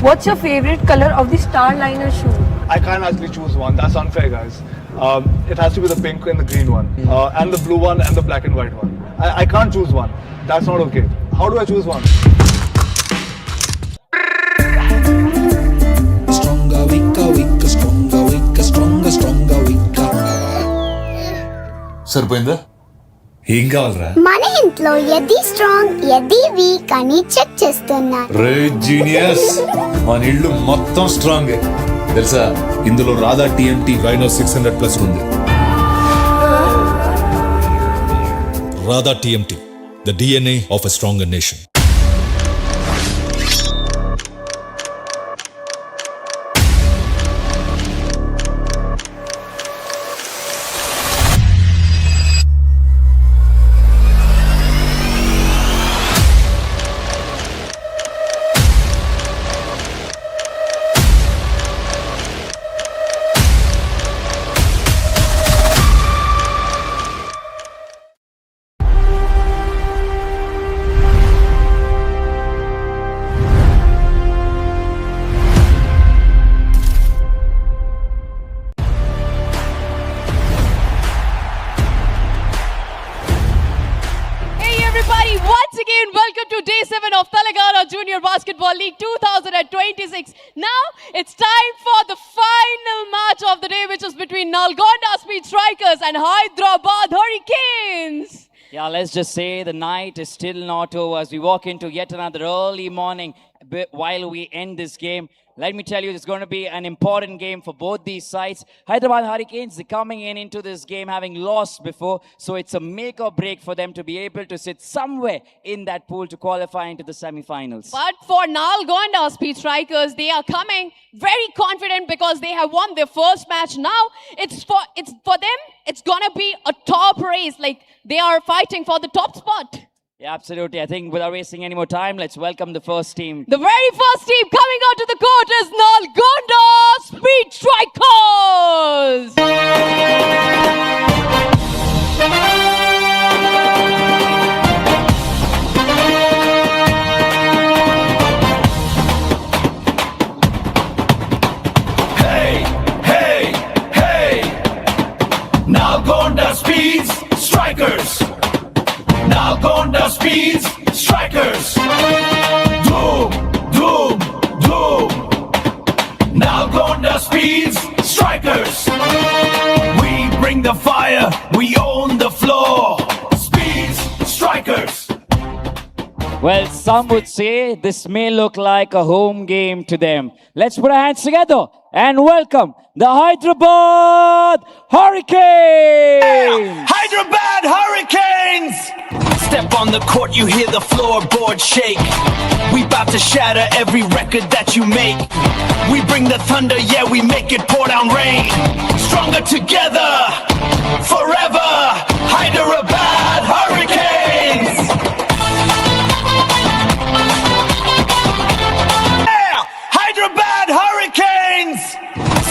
What's your favorite color of the Starliner shoe? I can't actually choose one. That's unfair, guys. It has to be the pink and the green one, and the blue one and the black and white one. I can't choose one. That's not okay. How do I choose one? Stronger, weaker, weaker, stronger, weaker, stronger, stronger, weaker. సరిపోయిందా? ఏం కావాలరా? మన ఇంట్లో ఎది strong ఎది week అని check చేస్తున్నా. రే genius, మన ఇల్లు మొత్తం స్ట్రాంగ్ తెలుసా? ఇందులో రాధా టీఎంటీ రైనో 600+ ఉంది. Radha TMT, the DNA of a stronger nation. Once again, welcome to Day 7 of Telangana Junior Basketball League 2026. Now, it's time for the final match of the day, which is between Nalgonda Speed Strikers and Hyderabad Hurricanes. Yeah, let's just say the night is still not over as we walk into yet another early morning while we end this game. Let me tell you, it's going to be an important game for both these sides. Hyderabad Hurricanes coming into this game having lost before, so it's a make or break for them to be able to sit somewhere in that pool to qualify into the semi-finals. But for Nalgonda Speed Strikers, they are coming very confident because they have won their first match. Now, it's for them, it's going to be a top race. Like, they are fighting for the top spot. Yeah, absolutely. I think without wasting any more time, let's welcome the first team. The very first team coming onto the court is Nalgonda Speed Strikers. Hey, hey, hey! Nalgonda Speeds Strikers! Nalgonda Speeds Strikers! Doom, doom, doom! Nalgonda Speeds Strikers! We bring the fire, we own the floor! Speeds Strikers! Well, some would say this may look like a home game to them. Let's put our hands together and welcome the Hyderabad Hurricanes! Hyderabad Hurricanes! Step on the court, you hear the floorboard shake. We bout to shatter every record that you make. We bring the thunder, yeah, we make it pour down rain. Stronger together, forever, Hyderabad Hurricanes! Yeah! Hyderabad Hurricanes!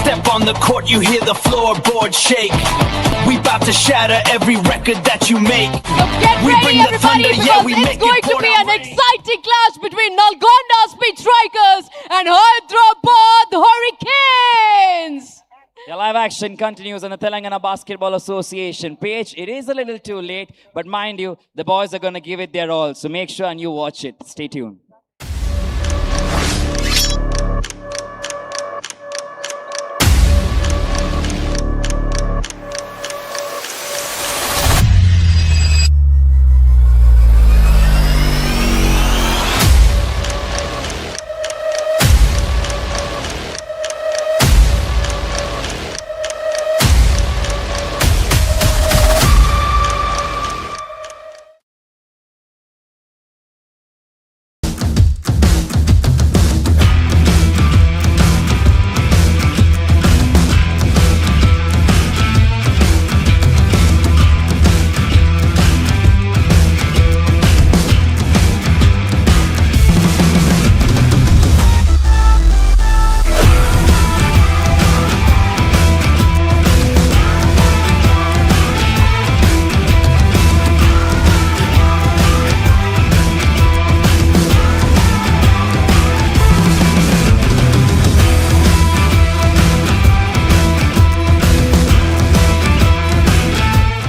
Step on the court, court, you hear the floorboard shake. We bout to shatter every record that you make. So get We ready, bring the everybody, thunder, because yeah, we it's make going it to pour be down an rain. exciting clash between Nalgonda Speed Strikers and Hyderabad Hurricanes. The live action continues on the Telangana Basketball Association page. It is a little too late, but mind you, the boys are going to give it their all. So make sure and you watch it. Stay tuned.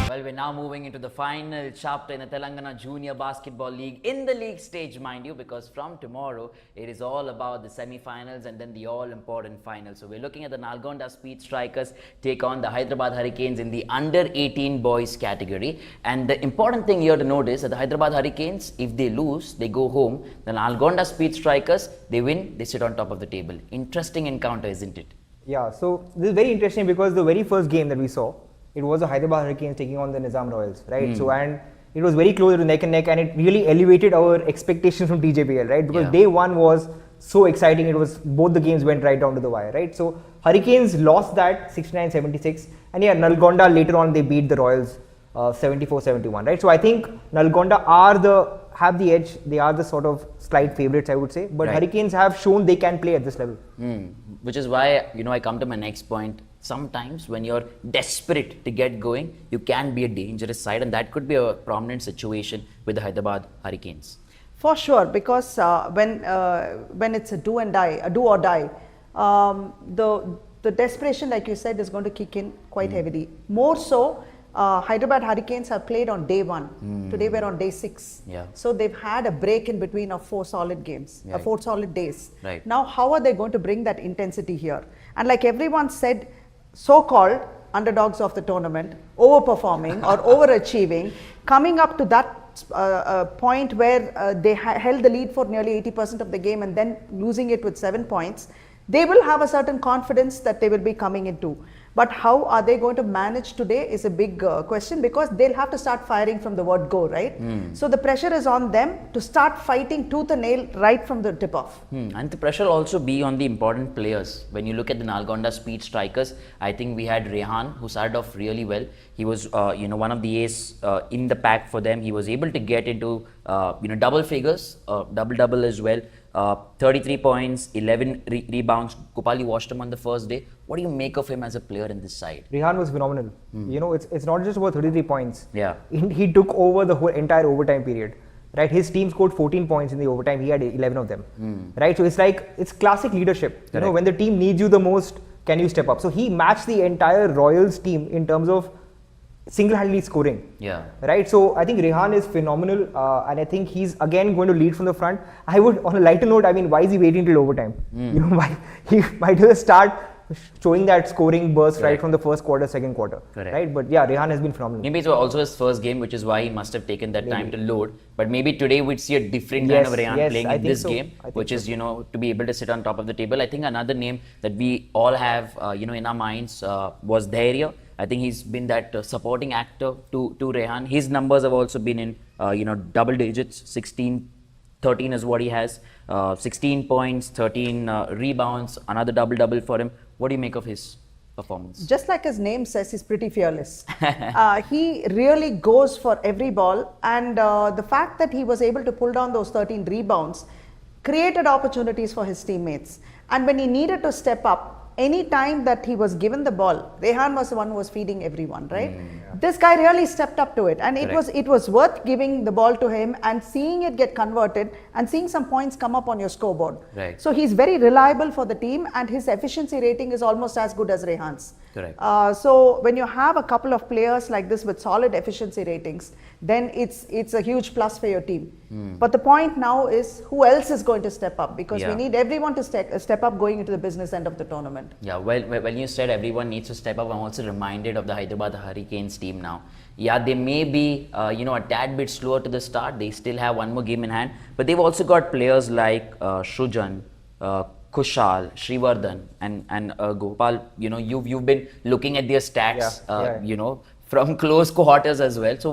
Well, we're now moving into the final chapter in the Telangana Junior Basketball League, in the league stage, mind you, because from tomorrow it is all about the semi-finals and then the all-important final. So we're looking at the Nalgonda Speed Strikers take on the Hyderabad Hurricanes in the under-18 boys category. And the important thing here to note is that the Hyderabad Hurricanes, if they lose, they go home. The Nalgonda Speed Strikers, they win, they sit on top of the table. Interesting encounter, isn't it? Yeah, so this is very interesting because the very first game that we saw, it was the Hyderabad Hurricanes taking on the Nizam Royals, right? So, and it was very close to neck and neck, and it really elevated our expectations from TJBL, right? Because day one was so exciting. It was, both the games went right down to the wire, right? So Hurricanes lost that 69-76, and yeah, Nalgonda later on they beat the Royals 74-71, right? So I think Nalgonda have the edge. They are the sort of slight favorites, I would say. But Hurricanes have shown they can play at this level. Which is why, I come to my next point. Sometimes when you're desperate to get going, you can be a dangerous side, and that could be a prominent situation with the Hyderabad Hurricanes. For sure, because when it's a do or die, the desperation, like you said, is going to kick in quite heavily. More so, Hyderabad Hurricanes have played on day one. Today we're on day 6. So they've had a break in between of 4 solid games, 4 solid days. Now, how are they going to bring that intensity here? And like everyone said, so-called underdogs of the tournament, overperforming or overachieving, coming up to that point where they held the lead for nearly 80% of the game and then losing it with 7 points, they will have a certain confidence that they will be coming into. But how are they going to manage today is a big question, because they'll have to start firing from the word go, right? So the pressure is on them to start fighting tooth and nail right from the tip off. And the pressure will also be on the important players. When you look at the Nalgonda Speed Strikers, I think we had Rehan, who started off really well. He was one of the ace in the pack for them. He was able to get into double figures, double as well. 33 points, 11 rebounds. Kupali watched him on the first day. What do you make of him as a player in this side? Rehan was phenomenal. It's not just about 33 points. Yeah. He took over the whole entire overtime period. Right, his team scored 14 points in the overtime. He had 11 of them. Right, so it's classic leadership. Correct. When the team needs you the most, can you step up? So he matched the entire Royals team in terms of single-handedly scoring. Yeah. Right. So I think Rehan is phenomenal, and I think he's again going to lead from the front. I would, on a lighter note, why is he waiting till overtime? Why he might just start showing that scoring burst right from the first quarter, second quarter. Correct. Right. But yeah, Rehan has been phenomenal. Maybe it's also his first game, which is why he must have taken that time to load. But maybe today we'd see a different kind of Rehan playing in this game, which is, to be able to sit on top of the table. I think another name that we all have, in our minds was Dhairya. I think he's been that supporting actor to Rehan. His numbers have also been in, double digits. 13 is what he has. 16 points, 13 rebounds, another double for him. What do you make of his performance? Just like his name says, he's pretty fearless. He really goes for every ball, and the fact that he was able to pull down those 13 rebounds created opportunities for his teammates. And when he needed to step up, any time that he was given the ball, Rehan was the one who was feeding everyone, right? This guy really stepped up to it, and it was worth giving the ball to him and seeing it get converted and seeing some points come up on your scoreboard. Right. So he's very reliable for the team, and his efficiency rating is almost as good as Rehan's. Correct. So when you have a couple of players like this with solid efficiency ratings, then it's a huge plus for your team. But the point now is who else is going to step up, because we need everyone to step up going into the business end of the tournament. Yeah, well, when you said everyone needs to step up, I'm also reminded of the Hyderabad Hurricanes team now. Yeah, they may be a tad bit slower to the start. They still have one more game in hand, but they've also got players like Shrujan, Kushal, Shrivardhan, and Gopal. You've been looking at their stats, from close quarters as well. So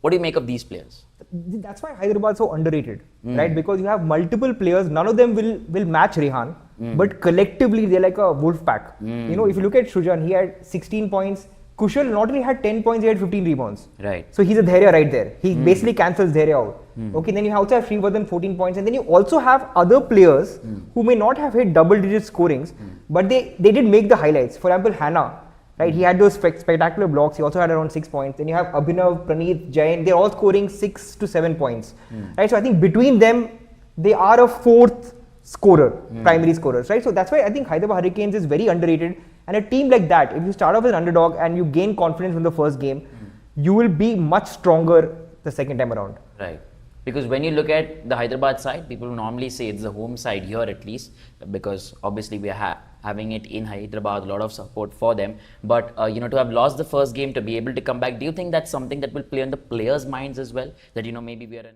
what do you make of these players? That's why Hyderabad is so underrated, right? Because you have multiple players, none of them will match Rehan, but collectively they're like a wolf pack. If you look at Shrujan, he had 16 points. Kushal not only had 10 points, he had 15 rebounds. Right. So he's a Dhairya right there. He basically cancels Dhairya out. Okay, then you also have Shrivardhan 14 points, and then you also have other players who may not have hit double-digit scorings, but they did make the highlights. For example, Hannah, right? He had those spectacular blocks. He also had around 6 points. Then you have Abhinav, Praneeth, Jain. They're all scoring 6 to 7 points, right? So I think between them, they are a fourth scorer, primary scorers, right? So that's why I think Hyderabad Hurricanes is very underrated. And a team like that, if you start off as an underdog and you gain confidence from the first game, you will be much stronger the second time around. Right. Because when you look at the Hyderabad side, people normally say it's the home side here at least, because obviously we are having it in Hyderabad, a lot of support for them. But, to have lost the first game, to be able to come back, do you think that's something that will play on the players' minds as well? That, maybe we are...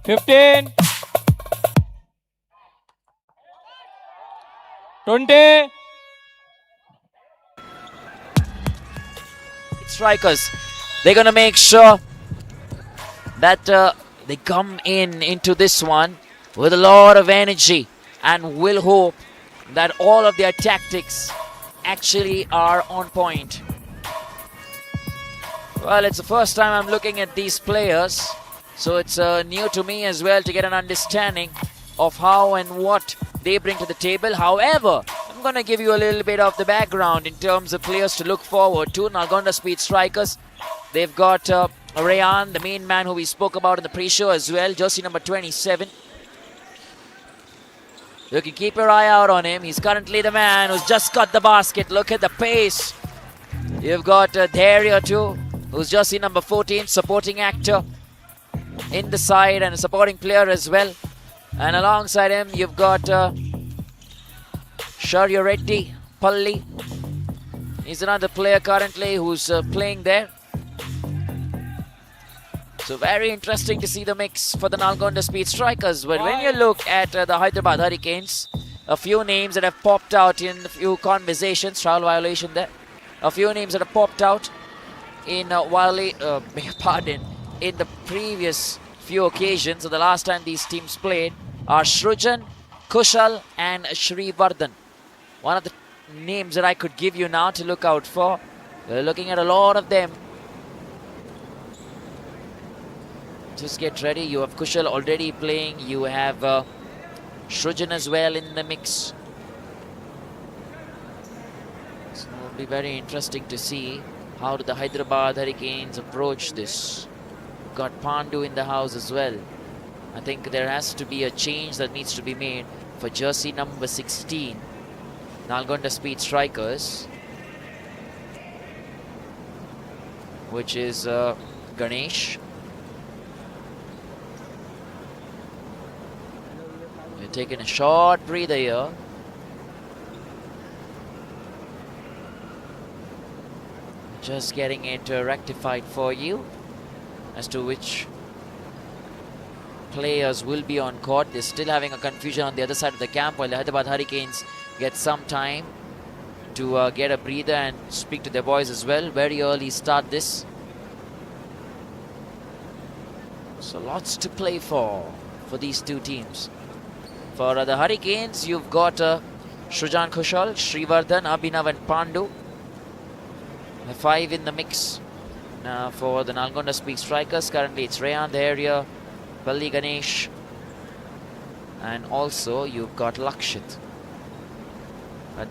$15, $20. Strikers, they're going to make sure that they come into this one with a lot of energy, and will hope that all of their tactics actually are on point. Well, it's the first time I'm looking at these players, so it's new to me as well to get an understanding of how and what they bring to the table. However, I'm going to give you a little bit of the background in terms of players to look forward to. Nalgonda Speed Strikers, they've got Rayan, the main man who we spoke about in the pre-show as well, jersey number 27. You can keep your eye out on him. He's currently the man who's just got the basket. Look at the pace. You've got Dhairya too, who's jersey number 14, supporting actor in the side and a supporting player as well. And alongside him, you've got Shaurya Reddy, Palli. He's another player currently who's playing there. So very interesting to see the mix for the Nalgonda Speed Strikers. But when you look at the Hyderabad Hurricanes, a few names that have popped out in a few conversations, trial violation there. A few names that have popped out in in the previous few occasions, so the last time these teams played, are Shrujan, Kushal and Shrivardhan. One of the names that I could give you now to look out for. We're looking at a lot of them. Just get ready. You have Kushal already playing. You have Shrujan as well in the mix. So it'll be very interesting to see how do the Hyderabad Hurricanes approach this. Got Pandu in the house as well. I think there has to be a change that needs to be made for jersey number 16, Nalgonda Speed Strikers, which is Ganesh. We're taking a short breather here. Just getting it rectified for you as to which players will be on court. They're still having a confusion on the other side of the camp, while the Hyderabad Hurricanes get some time to get a breather and speak to their boys as well. Very early start this. So lots to play for these two teams. For the Hurricanes, you've got Shrujan Kushal, Srivardhan, Abhinav and Pandu. The 5 in the mix. For the Nalgonda Speed Strikers, currently it's Rayan, the area, Balli Ganesh, and also you've got Lakshit.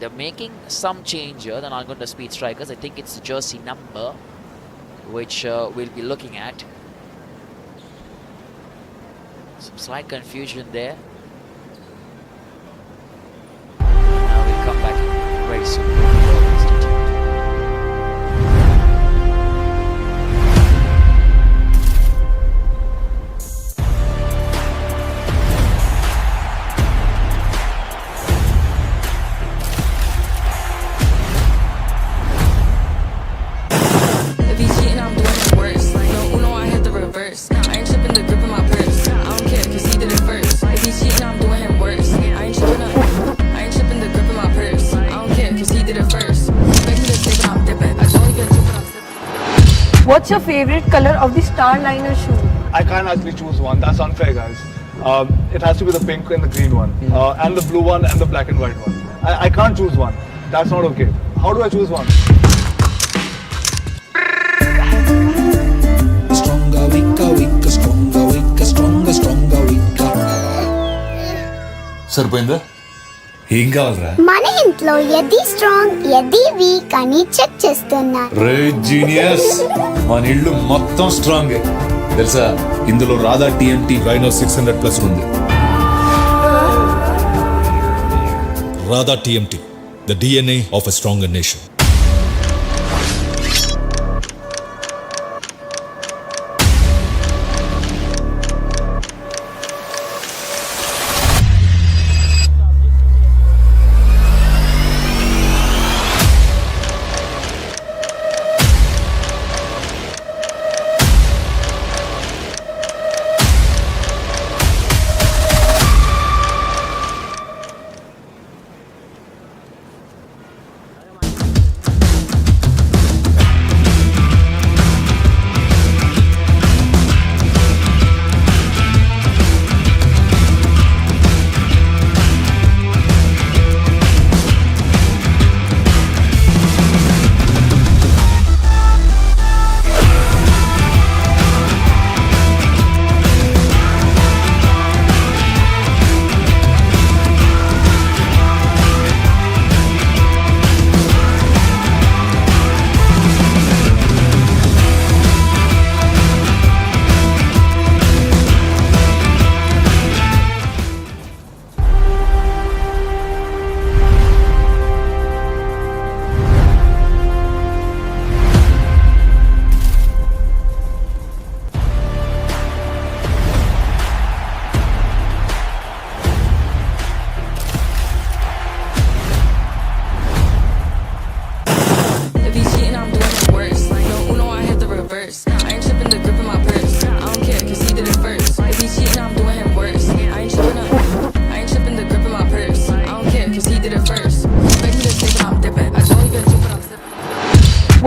They're making some change here, the Nalgonda Speed Strikers. I think it's the jersey number which we'll be looking at. Some slight confusion there. Now we'll come back very soon. What's your favorite color of the Starliner shoe? I can't actually choose one. That's unfair, guys. It has to be the pink and the green one, and the blue one and the black and white one. I can't choose one. That's not okay. How do I choose one? Stronger, weaker, weaker, stronger, weaker, stronger, stronger, weaker. సరిపోయిందా? ఏం కావాలరా? మన ఇంట్లో ఎది strong ఎది week అని check చేస్తున్నా. రే genius, మన ఇల్లు మొత్తం స్ట్రాంగ్ తెలుసా? ఇందులో రాధా TMT వైనో 600+ ఉంది. Radha TMT, the DNA of a stronger nation.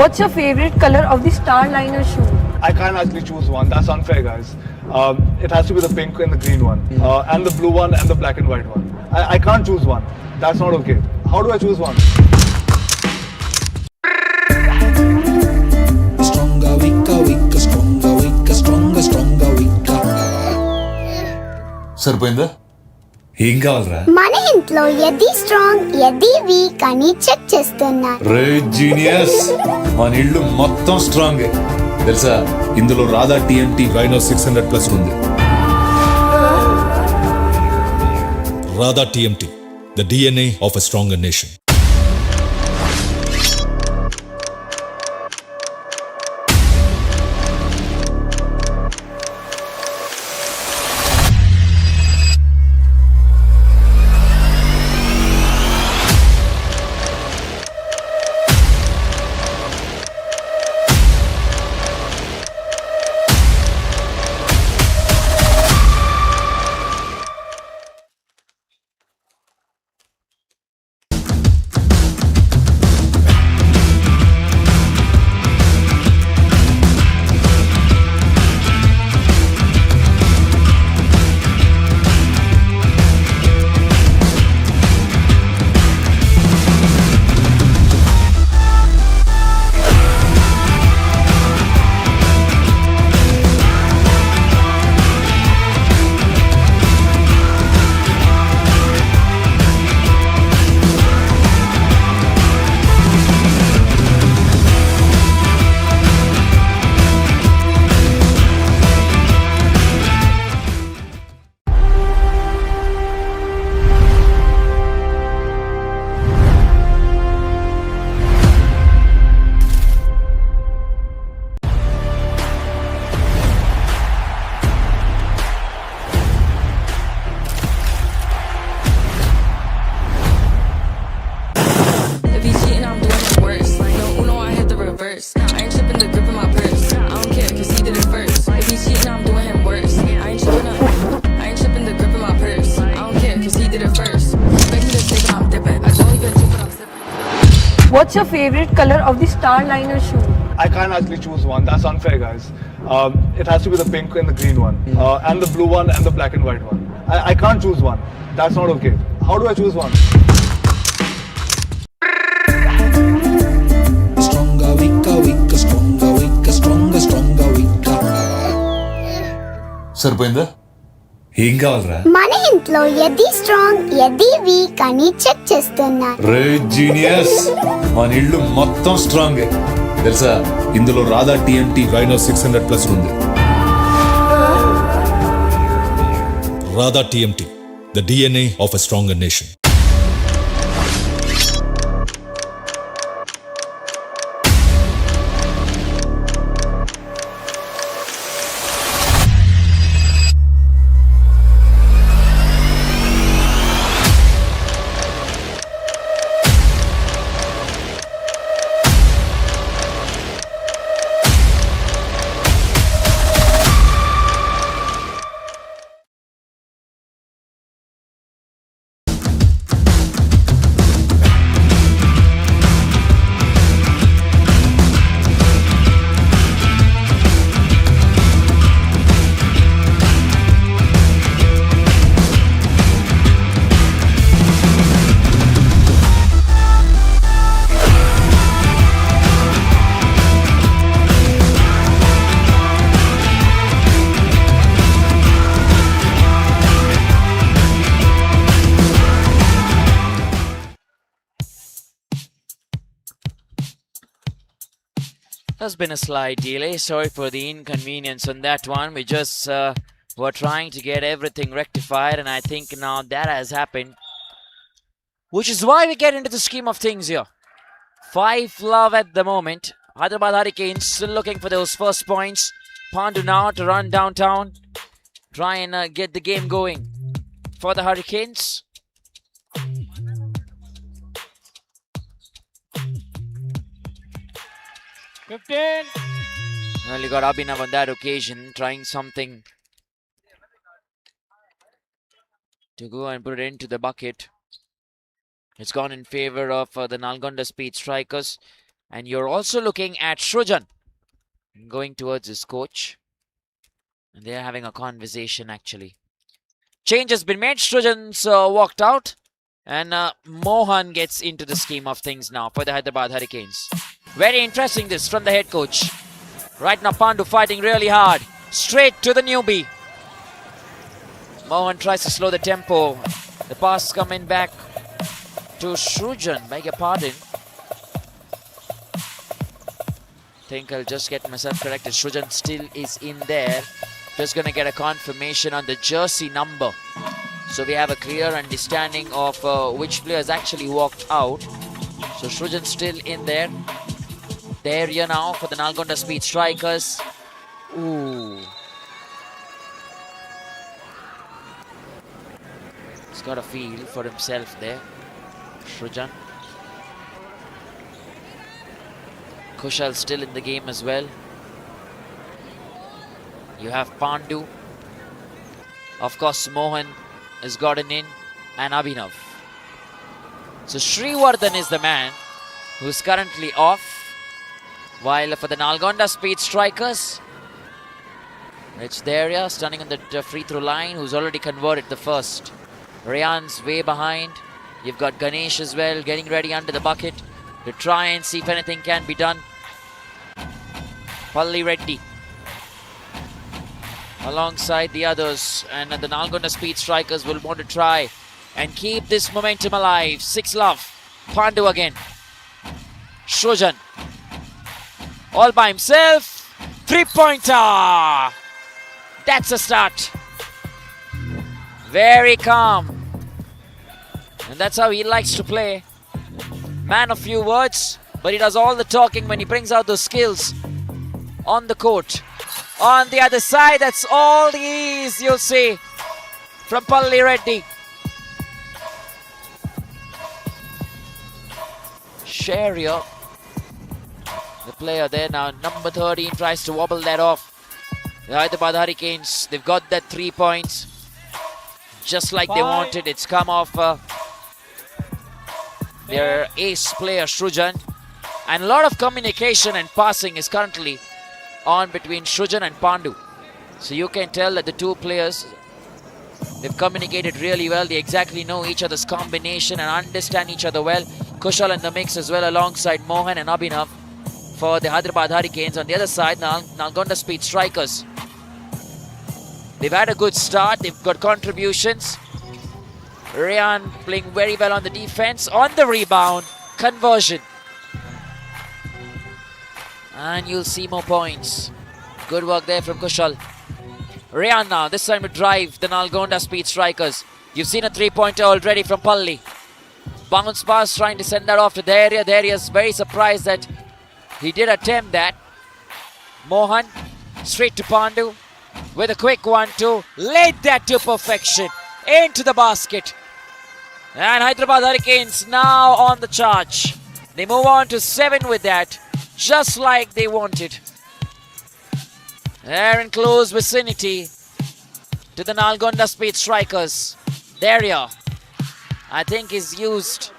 What's your favorite color of the Starliner shoe? I can't actually choose one. That's unfair, guys. It has to be the pink and the green one, and the blue one and the black and white one. I can't choose one. That's not okay. How do I choose one? Stronger, weaker, weaker, stronger, weaker, stronger, stronger, weaker. సరిపోయిందా? ఏం కావాలరా? మన ఇంట్లో ఎది strong ఎది week అని check చేస్తున్నా. రే genius, మన ఇల్లు మొత్తం స్ట్రాంగ్ తెలుసా? ఇందులో రాధా TMT వైనో 600+ ఉంది. Radha TMT, the DNA of a stronger nation. What's your favorite color of the Starliner shoe? I can't actually choose one. That's unfair, guys. It has to be the pink and the green one, and the blue one and the black and white one. I can't choose one. That's not okay. How do I choose one? Stronger, weaker, weaker, stronger, weaker, stronger, stronger, weaker. సరిపోయిందా? ఏం కావాలరా? మన ఇంట్లో ఎది strong ఎది week అని check చేస్తున్నా. రే genius, మన ఇల్లు మొత్తం స్ట్రాంగ్ తెలుసా? ఇందులో రాధా టీఎంటీ రైనో 600+ ఉంది. Radha TMT, the DNA of a stronger nation. There's been a slight delay. Sorry for the inconvenience on that one. We just were trying to get everything rectified, and I think now that has happened. Which is why we get into the scheme of things here. 5 love at the moment. Hyderabad Hurricanes still looking for those first points. Pandu now to run downtown. Try and get the game going for the Hurricanes. Well, you got Abhinav on that occasion, trying something to go and put it into the bucket. It's gone in favor of the Nalgonda Speed Strikers. And you're also looking at Shrujan going towards his coach. And they're having a conversation, actually. Change has been made. Shrujan's walked out. And Mohan gets into the scheme of things now for the Hyderabad Hurricanes. Very interesting this from the head coach. Right now Pandu fighting really hard. Straight to the newbie. Mohan tries to slow the tempo. The pass coming back to Shrujan. Beg your pardon. Think I'll just get myself corrected. Shrujan still is in there. Just going to get a confirmation on the jersey number. So we have a clear understanding of which players actually walked out. So Shrujan still in there. There you now for the Nalgonda Speed Strikers. Ooh. He's got a feel for himself there. Shrujan. Kushal still in the game as well. You have Pandu. Of course, Mohan has gotten in. And Abhinav. So Srivardhan is the man who's currently off. While for the Nalgonda Speed Strikers, Rich Daria standing on the free throw line, who's already converted the first. Rayan's way behind. You've got Ganesh as well, getting ready under the bucket to try and see if anything can be done. Palli Reddy alongside the others, and the Nalgonda Speed Strikers will want to try and keep this momentum alive. 6 love. Pandu again. Shrujan. All by himself. 3-pointer. That's a start. Very calm. And that's how he likes to play. Man of few words, but he does all the talking when he brings out those skills on the court. On the other side, that's all the ease you'll see from Palli Reddy. Sharia, the player there now, number 13, tries to wobble that off. The Hyderabad Hurricanes, they've got that 3 points just like they wanted. It's come off their ace player Shrujan. And a lot of communication and passing is currently on between Srujan and Pandu. So you can tell that the two players, they've communicated really well. They exactly know each other's combination and understand each other well. Kushal in the mix as well, alongside Mohan and Abhinav for the Hyderabad Hurricanes. On the other side, Nalgonda Speed Strikers. They've had a good start. They've got contributions. Rayan playing very well on the defense. On the rebound, conversion. And you'll see more points. Good work there from Kushal. Rayan now, this time to drive the Nalgonda Speed Strikers. You've seen a three-pointer already from Palli. Bounce pass, trying to send that off to Daria. Daria's very surprised that he did attempt that. Mohan, straight to Pandu with a quick 1-2. Laid that to perfection into the basket. And Hyderabad Hurricanes now on the charge. They move on to 7 with that, just like they wanted. They're in close vicinity to the Nalgonda Speed Strikers. Daria, I think, he's used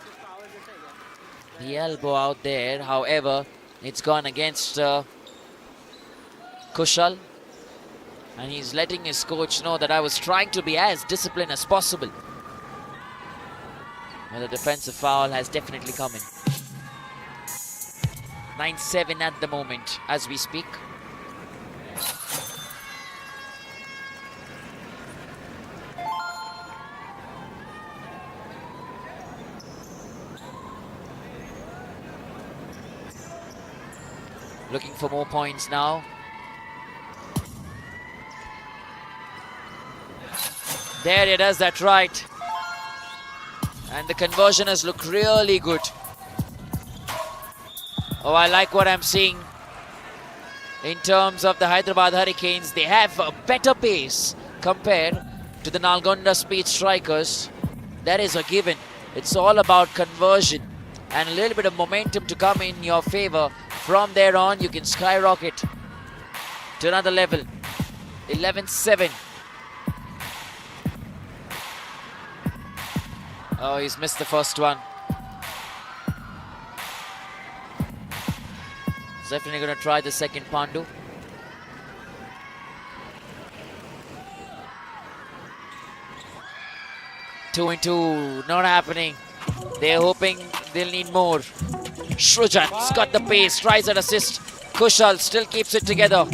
the elbow out there. However, it's gone against Kushal. And he's letting his coach know that I was trying to be as disciplined as possible. Well, the defensive foul has definitely come in. 9-7 at the moment as we speak. Looking for more points now. There he does that right. And the conversion has looked really good. Oh, I like what I'm seeing in terms of the Hyderabad Hurricanes. They have a better pace compared to the Nalgonda Speed Strikers. That is a given. It's all about conversion and a little bit of momentum to come in your favor. From there on, you can skyrocket to another level. 11-7. Oh, he's missed the first one. He's definitely going to try the second, Pandu. Two and two, not happening. They're hoping they'll need more. Srujan's got the pace, tries an assist. Kushal still keeps it together.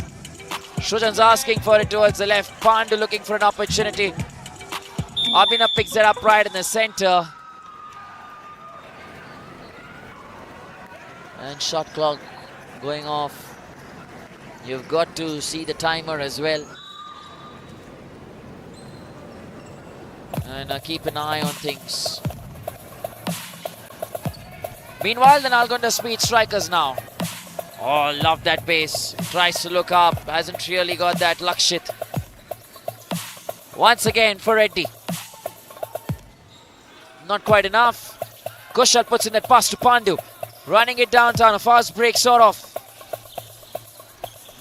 Srujan's asking for it towards the left. Pandu looking for an opportunity. Abhinav picks it up right in the center. And shot clock going off. You've got to see the timer as well. And keep an eye on things. Meanwhile, the Nalgonda Speed Strikers now. Oh, love that pace. Tries to look up. Hasn't really got that Lakshit. Once again for Reddy. Not quite enough. Kushal puts in that pass to Pandu. Running it downtown. A fast break sort of.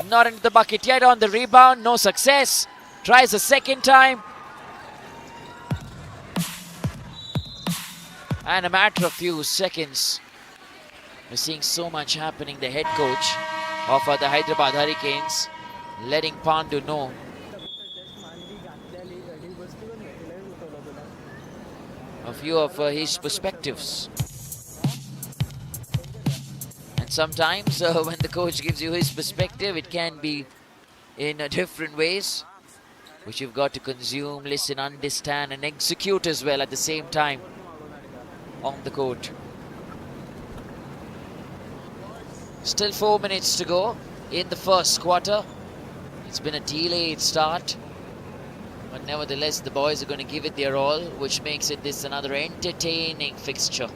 Not into the bucket yet. On the rebound. No success. Tries a second time. And a matter of few seconds. We're seeing so much happening. The head coach of the Hyderabad Hurricanes letting Pandu know. A few of his perspectives. And sometimes when the coach gives you his perspective, it can be in different ways, which you've got to consume, listen, understand and execute as well at the same time on the court. Still 4 minutes to go in the first quarter. It's been a delayed start. But nevertheless, the boys are going to give it their all, which makes it this another entertaining fixture.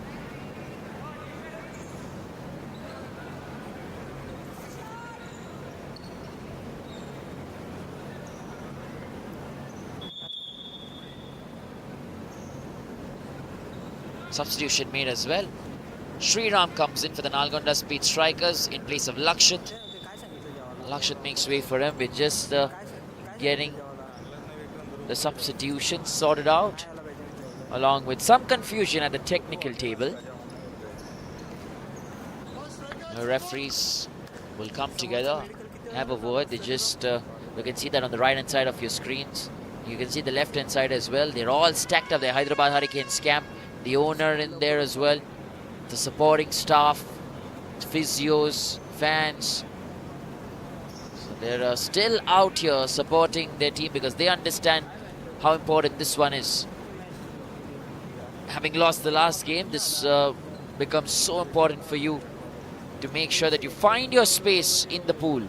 Substitution made as well. Sriram comes in for the Nalgonda Speed Strikers in place of Lakshit. Lakshit makes way for him with just getting the substitution sorted out, along with some confusion at the technical table. The referees will come together, have a word. They just, you can see that on the right hand side of your screens. You can see the left hand side as well. They're all stacked up there. Hyderabad Hurricanes camp, the owner in there as well, the supporting staff, physios, fans. So they're still out here supporting their team because they understand how important this one is. Having lost the last game, this becomes so important for you to make sure that you find your space in the pool.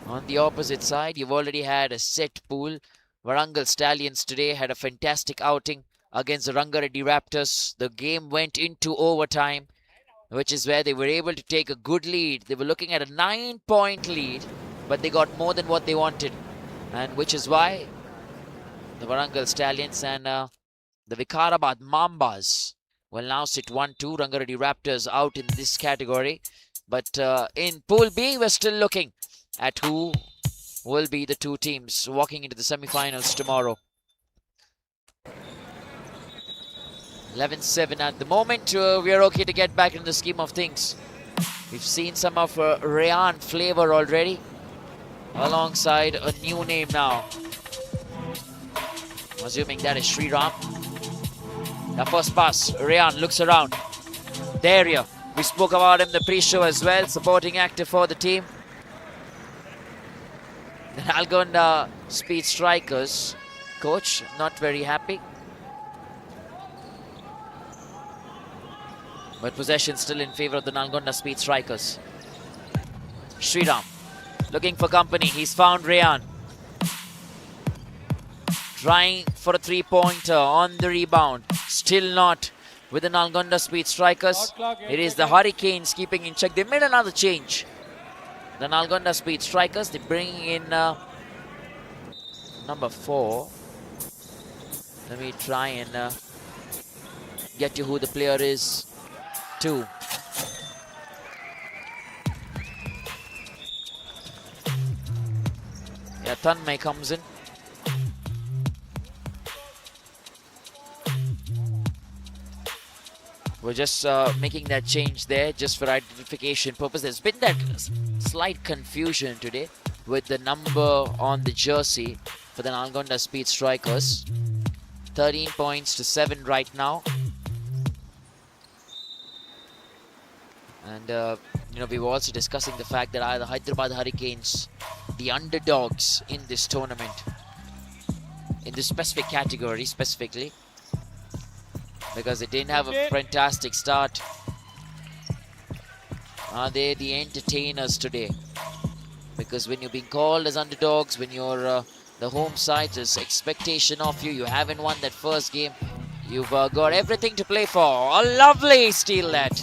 On the opposite side, you've already had a set pool. Warangal Stallions today had a fantastic outing against the Rangareddy Raptors. The game went into overtime, which is where they were able to take a good lead. They were looking at a 9-point lead, but they got more than what they wanted. And which is why the Warangal Stallions and the Vikarabad Mambas will now sit 1-2. Rangareddy Raptors out in this category. But in Pool B, we're still looking at who will be the two teams walking into the semi-finals tomorrow. 11-7 at the moment. We are okay to get back in the scheme of things. We've seen some of Rayan flavor already, alongside a new name now. Assuming that is Sriram. The first pass, Rayan looks around. Daria, we spoke about him the pre-show as well, supporting actor for the team. The Nalgonda Speed Strikers coach, not very happy. But possession still in favor of the Nalgonda Speed Strikers. Sriram looking for company. He's found Rayan. Trying for a three-pointer on the rebound. Still not with the Nalgonda Speed Strikers. It is the Hurricanes keeping in check. They made another change. The Nalgonda Speed Strikers, they bring in number 4. Let me try and get you who the player is. 2. Yeah, Tanmay comes in. We're just making that change there just for identification purpose. There's been that slight confusion today with the number on the jersey for the Nalgonda Speed Strikers. 13 points to 7 right now. And, we were also discussing the fact that the Hyderabad Hurricanes, the underdogs in this tournament, in this specific category specifically, because they didn't have a fantastic start. Are they the entertainers today? Because when you're being called as underdogs, when you're the home side, there's expectation of you. You haven't won that first game. You've got everything to play for. A lovely steal that.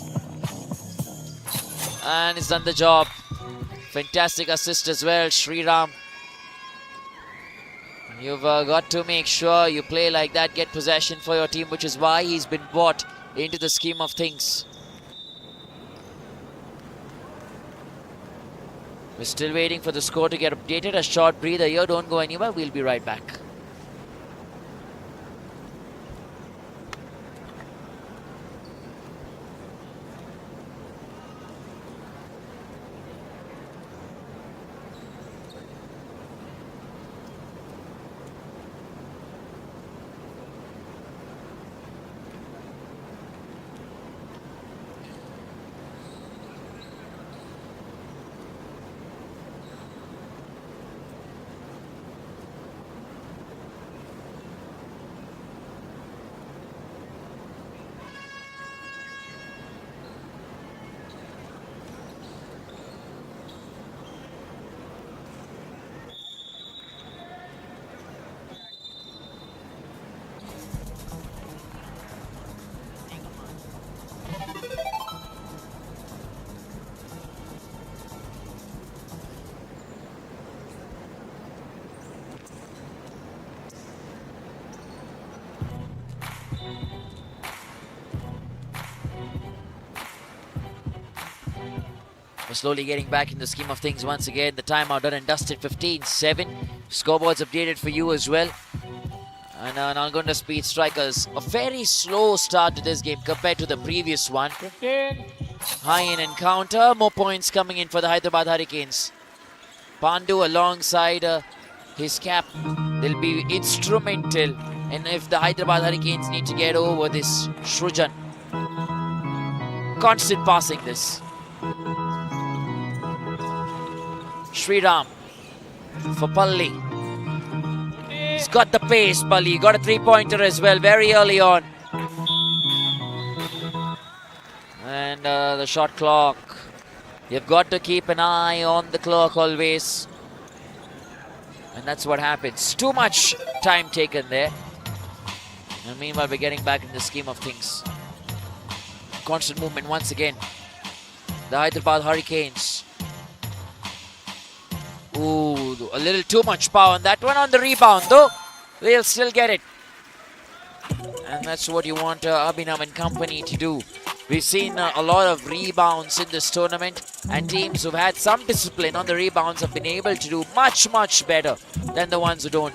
And he's done the job. Fantastic assist as well, Sriram. You've got to make sure you play like that, get possession for your team, which is why he's been brought into the scheme of things. We're still waiting for the score to get updated. A short breather here, don't go anywhere. We'll be right back. We're slowly getting back in the scheme of things once again. The timeout done and dusted. 15-7. Scoreboards updated for you as well. And Nalgonda Speed Strikers, a very slow start to this game compared to the previous one. 15. High-in encounter. More points coming in for the Hyderabad Hurricanes. Pandu alongside his cap. They'll be instrumental. And if the Hyderabad Hurricanes need to get over this Shrujan. Constant passing this. Sriram for Palli. He's got the pace, Palli. Got a three-pointer as well very early on. And the shot clock. You've got to keep an eye on the clock always. And that's what happens. Too much time taken there. And meanwhile, we're getting back in the scheme of things. Constant movement once again. The Hyderabad Hurricanes. Ooh, a little too much power on that one. On the rebound though, they'll still get it. And that's what you want Abhinav and company to do. We've seen a lot of rebounds in this tournament, and teams who've had some discipline on the rebounds have been able to do much, much better than the ones who don't.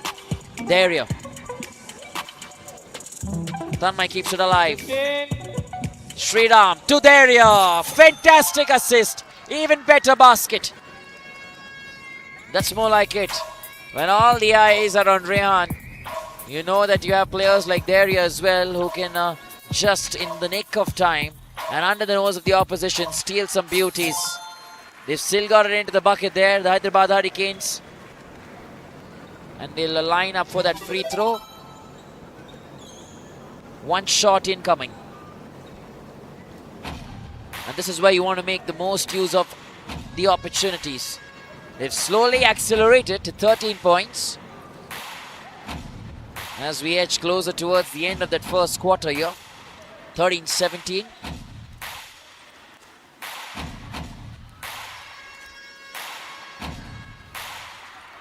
Daria. Tanmay keeps it alive. Sriram to Daria. Fantastic assist. Even better basket. That's more like it. When all the eyes are on Rehan, you know that you have players like Daria as well who can just in the nick of time and under the nose of the opposition steal some beauties. They've still got it into the bucket there, the Hyderabad Hurricanes. And they'll line up for that free throw. One shot incoming. And this is where you want to make the most use of the opportunities. They've slowly accelerated to 13 points. As we edge closer towards the end of that first quarter here. 13-17.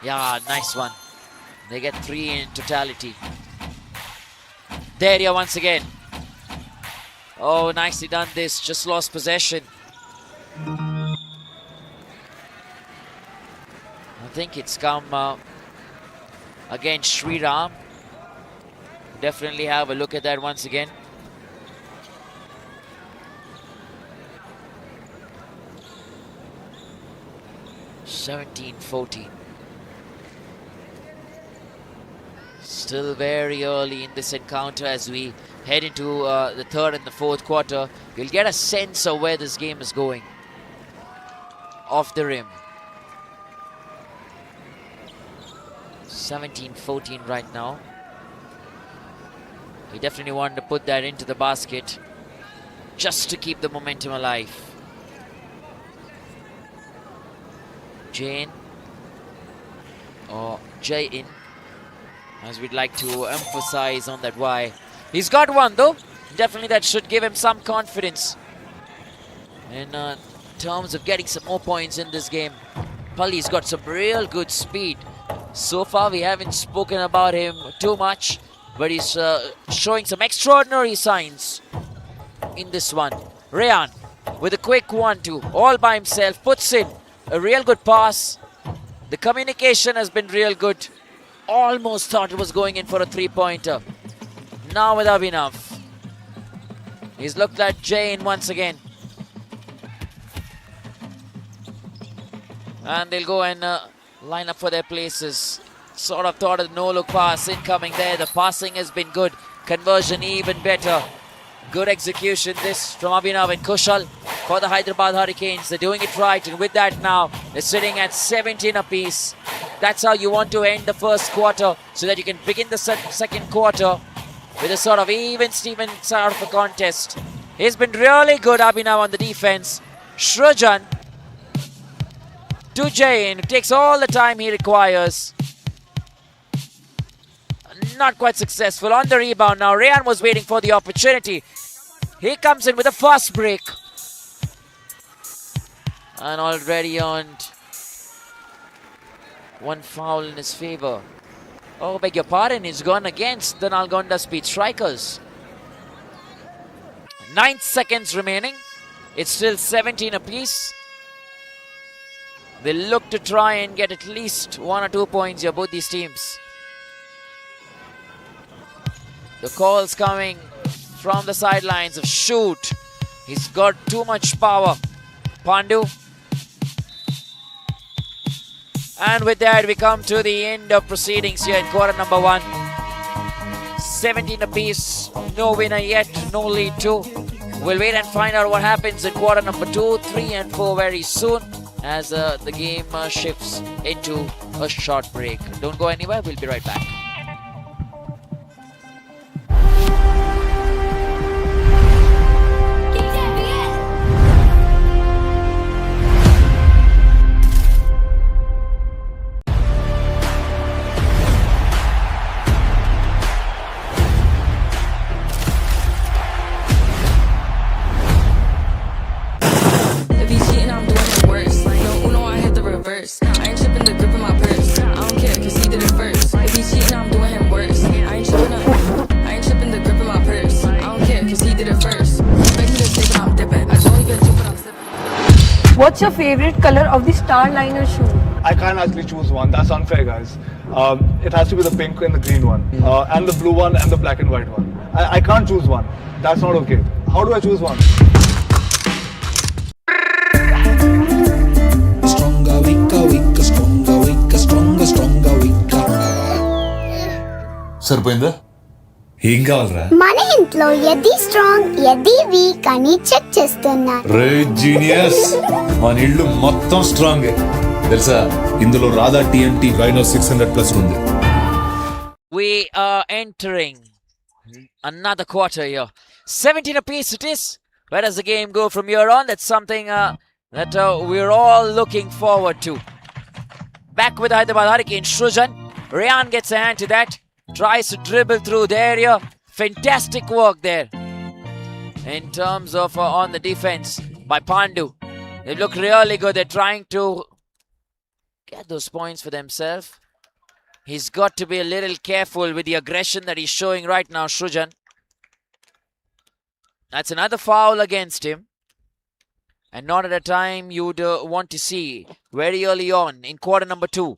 Yeah, nice one. They get 3 in totality. Daria once again. Oh, nicely done this. Just lost possession. I think it's come against Sriram. Definitely have a look at that once again. (17-14). Still very early in this encounter as we head into the third and the fourth quarter. You'll get a sense of where this game is going. Off the rim. 17-14 right now. He definitely wanted to put that into the basket just to keep the momentum alive. Jain or Jain, as we'd like to emphasize on that Y. He's got one though. Definitely that should give him some confidence in terms of getting some more points in this game. Palli's got some real good speed. So far we haven't spoken about him too much, but he's showing some extraordinary signs in this one. Rayan with a quick 1-2 all by himself, puts in a real good pass. The communication has been real good. Almost thought it was going in for a three-pointer. Now with Abhinav. He's looked at Jain once again. And they'll go and line up for their places. Sort of thought of no-look pass incoming there. The passing has been good. Conversion even better. Good execution this from Abhinav and Kushal for the Hyderabad Hurricanes. They're doing it right, and with that now, they're sitting at 17 apiece. That's how you want to end the first quarter, so that you can begin the second quarter with a sort of even-steven sort of a contest. He's been really good, Abhinav, on the defense. Shrujan to Jain, who takes all the time he requires. Not quite successful on the rebound now. Rayan was waiting for the opportunity. He comes in with a fast break. And already earned one foul in his favor. Oh, beg your pardon, he's gone against the Nalgonda Speed Strikers. 9 seconds remaining. It's still 17 apiece. They look to try and get at least 1 or 2 points here, both these teams. The calls coming from the sidelines of shoot. He's got too much power. Pandu. And with that, we come to the end of proceedings here in quarter number 1. 17 apiece, no winner yet, no lead 2. We'll wait and find out what happens in quarter number 2, 3 and 4 very soon as the game shifts into a short break. Don't go anywhere, we'll be right back. What's your favorite color of the star liner shoe? I can't actually choose one. That's unfair, guys. It has to be the pink and the green one, and the blue one and the black and white one. I can't choose one. That's not okay. How do I choose one? Stronger, weaker, weaker, stronger, weaker, stronger, stronger, weaker. సరిపోయిందా? ఏం కావాలరా? మన ఇంట్లో ఎది strong ఎది week అని check చేస్తున్నారు. రే genius, మన ఇల్లు మొత్తం స్ట్రాంగ్ తెలుసా? ఇందులో రాధా టీఎంటీ రైనో 600+ ఉంది. We are entering another quarter here. 17 apiece it is. Where does the game go from here on? That's something that we're all looking forward to. Back with Hyderabad Hurricanes, Shrujan. Rayan gets a hand to that. Tries to dribble through the area. Fantastic work there. In terms of on the defense by Pandu. They look really good. They're trying to get those points for themselves. He's got to be a little careful with the aggression that he's showing right now, Shrujan. That's another foul against him. And not at a time you'd want to see. Very early on in quarter number 2.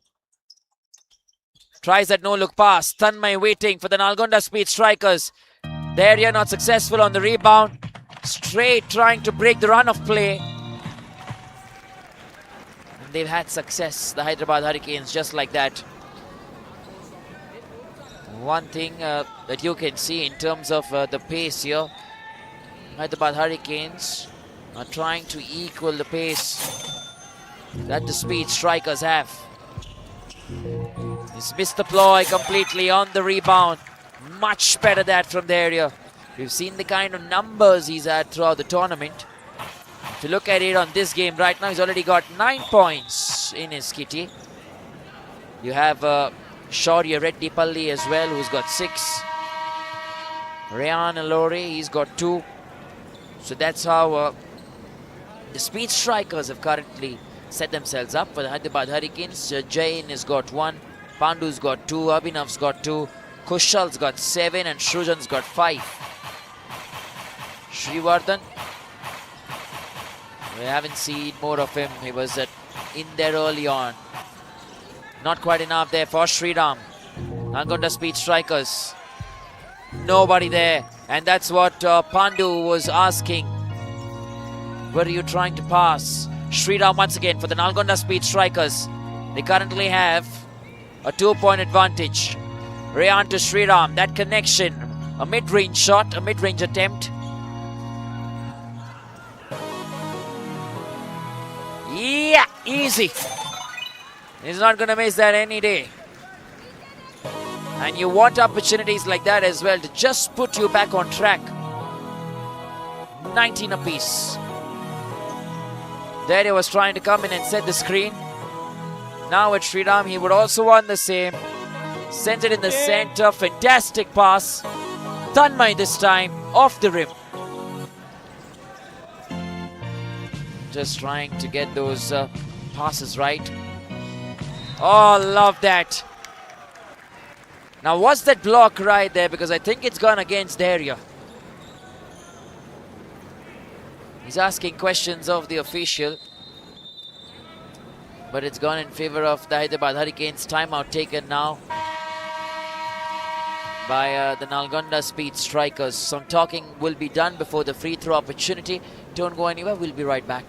Tries that no-look pass. Tanmay waiting for the Nalgonda speed strikers. There, you're not successful on the rebound. Straight trying to break the run of play. And they've had success, the Hyderabad Hurricanes, just like that. One thing that you can see in terms of the pace here, Hyderabad Hurricanes are trying to equal the pace that the speed strikers have. He's missed the ploy completely on the rebound. Much better that from the area. We've seen the kind of numbers he's had throughout the tournament. If you look at it on this game right now, he's already got 9 points in his kitty. You have Shaurya Reddipalli as well, who's got 6. Rayan Alori, he's got 2. So that's how the speed strikers have currently set themselves up for the Hyderabad Hurricanes. Jain has got 1. Pandu's got 2, Abhinav's got 2, Kushal's got 7 and Shrujan's got 5. Srivardhan, we haven't seen more of him. He was in there early on. Not quite enough there for Sriram. Nalgonda speed strikers. Nobody there. And that's what Pandu was asking. Where are you trying to pass? Sriram once again for the Nalgonda speed strikers. They currently have a 2-point advantage. Rayan to Sriram. That connection. A mid-range shot. A mid-range attempt. Yeah, easy. He's not going to miss that any day. And you want opportunities like that as well to just put you back on track. 19 apiece. There he was trying to come in and set the screen. Now at Sriram, he would also want the same. Sends it in the center. Fantastic pass. Tanmay this time. Off the rim. Just trying to get those passes right. Oh, love that. Now, was that block right there? Because I think it's gone against the area. He's asking questions of the official. But it's gone in favor of the Hyderabad Hurricanes. Timeout taken now by the Nalgonda speed strikers. Some talking will be done before the free throw opportunity. Don't go anywhere, we'll be right back.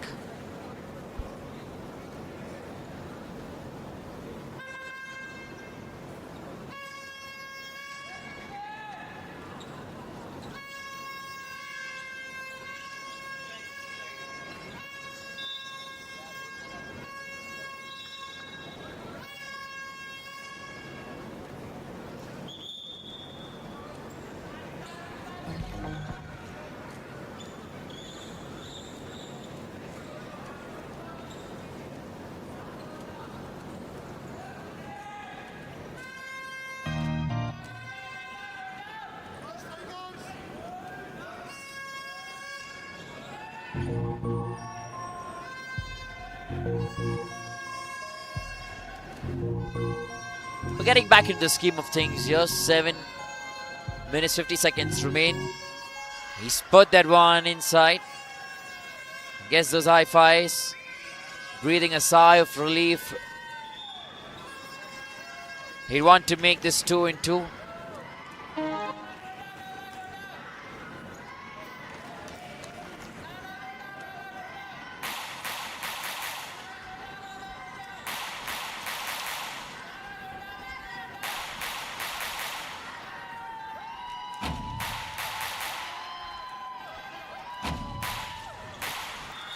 We're getting back into the scheme of things here. 7 minutes 50 seconds remain. He's put that one inside. Gets those high fives. Breathing a sigh of relief. He'd want to make this 2-2.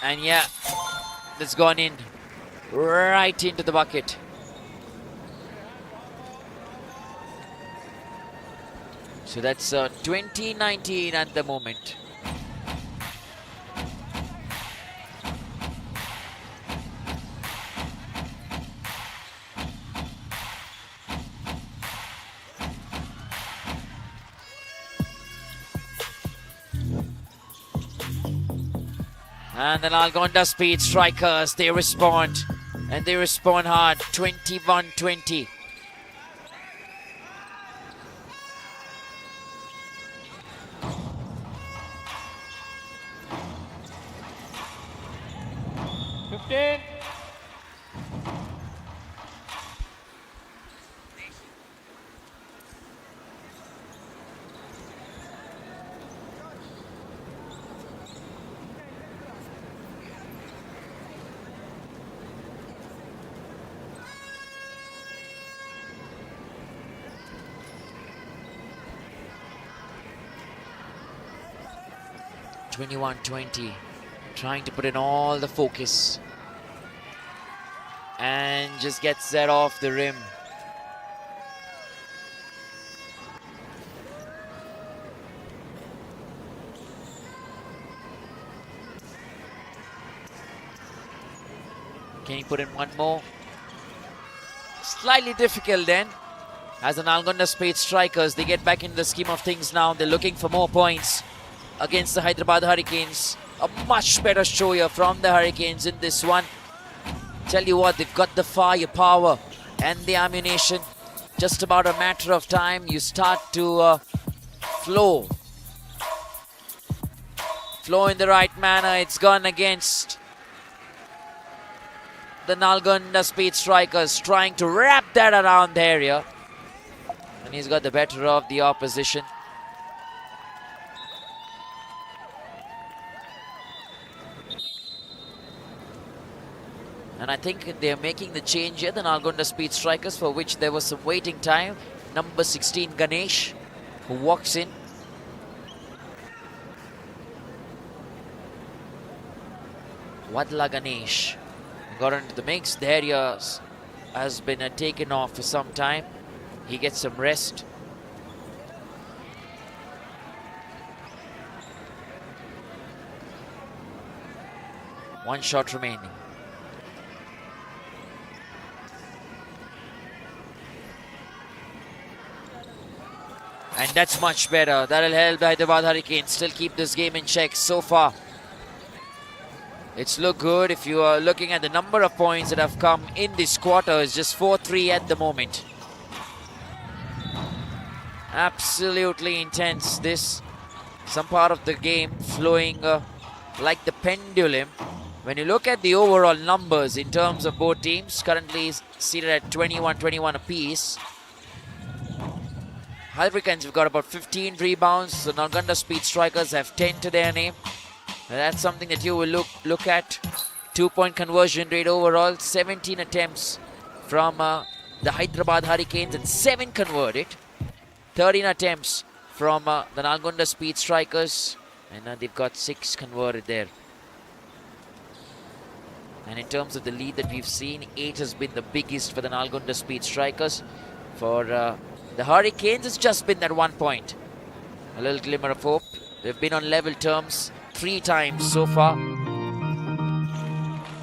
And yeah, that's gone in right into the bucket. So that's 20-19 at the moment. And the Nalgonda Speed Strikers, they respond. And they respond hard. 21-20. (21-20), trying to put in all the focus and just gets that off the rim. Can he put in one more? Slightly difficult then, as the Nalgonda Speed Strikers, they get back into the scheme of things now. They're looking for more points against the Hyderabad Hurricanes. A much better show here from the Hurricanes in this one. Tell you what, they've got the firepower and the ammunition. Just about a matter of time, you start to flow in the right manner. It's gone against the Nalgonda Speed Strikers, trying to wrap that around the area. And he's got the better of the opposition. And I think they're making the change here, the Nalgonda Speed Strikers, for which there was some waiting time. Number 16, Ganesh, who walks in. Wadla Ganesh got into the mix. The area has been taken off for some time. He gets some rest. One shot remaining. And that's much better. That'll help the Hyderabad Hurricanes still keep this game in check so far. It's looked good. If you are looking at the number of points that have come in this quarter, it's just 4-3 at the moment. Absolutely intense. This, some part of the game flowing like the pendulum. When you look at the overall numbers in terms of both teams, currently seated at 21-21 apiece. Hurricanes have got about 15 rebounds. The Nalgonda Speed Strikers have 10 to their name. That's something that you will look at. 2-point conversion rate overall, 17 attempts from the Hyderabad Hurricanes and 7 converted. 13 attempts from the Nalgonda Speed Strikers, and they've got 6 converted there. And in terms of the lead that we've seen, 8 has been the biggest for the Nalgonda Speed Strikers. For the Hurricanes, it's just been that 1 point. A little glimmer of hope. They've been on level terms 3 times so far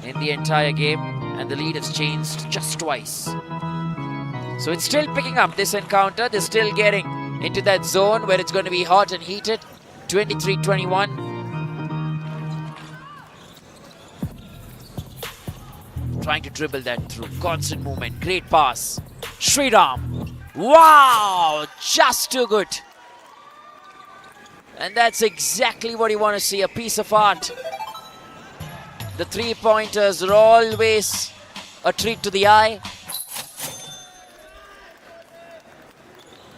in the entire game, and the lead has changed just twice. So it's still picking up, this encounter. They're still getting into that zone where it's going to be hot and heated. 23-21. Trying to dribble that through. Constant movement. Great pass. Sriram. Wow! Just too good. And that's exactly what you want to see. A piece of art. The 3-pointers are always a treat to the eye.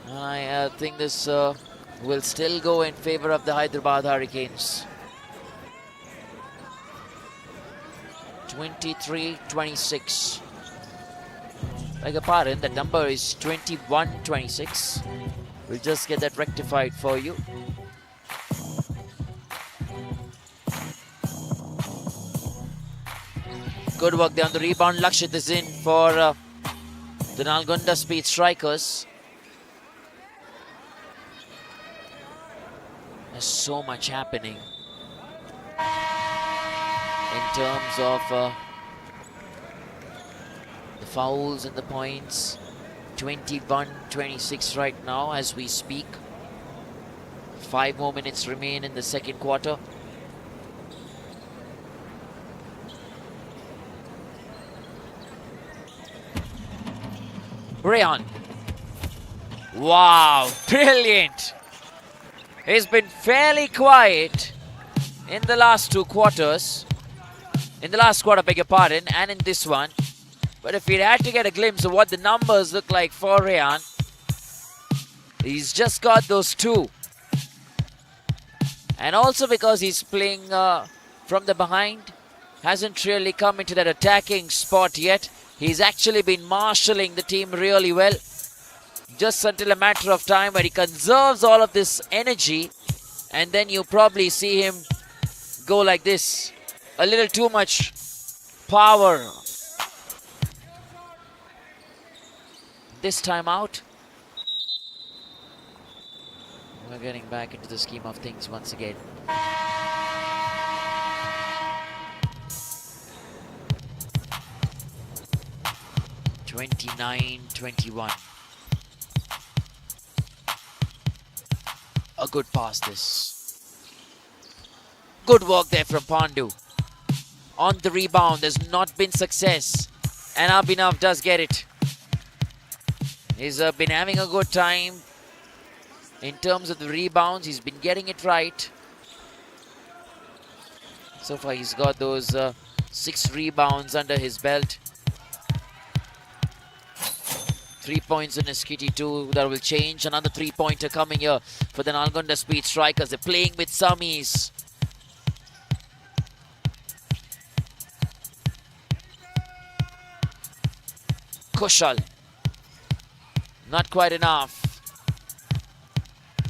I think this will still go in favor of the Hyderabad Hurricanes. 23-26. Beg your pardon, the number is 21-26. We'll just get that rectified for you. Good work there on the rebound. Lakshit is in for the Nalgonda Speed Strikers. There's so much happening in terms of the fouls and the points. 21-26 right now as we speak. 5 more minutes remain in the second quarter. Rayan. Wow, brilliant. He's been fairly quiet in the last 2 quarters. In the last quarter, beg your pardon, and in this one. But if we had to get a glimpse of what the numbers look like for Rayan, he's just got those 2. And also because he's playing from the behind, hasn't really come into that attacking spot yet. He's actually been marshalling the team really well. Just until a matter of time where he conserves all of this energy, and then you probably see him go like this. A little too much power. This time out, we're getting back into the scheme of things once again. (29-21). A good pass this. Good work there from Pandu. On the rebound, there's not been success. And Abhinav does get it. He's been having a good time in terms of the rebounds. He's been getting it right. So far, he's got those 6 rebounds under his belt. 3 points in his kitty too. That will change. Another 3-pointer coming here for the Nalgonda Speed Strikers. They're playing with some ease. Kushal. Not quite enough.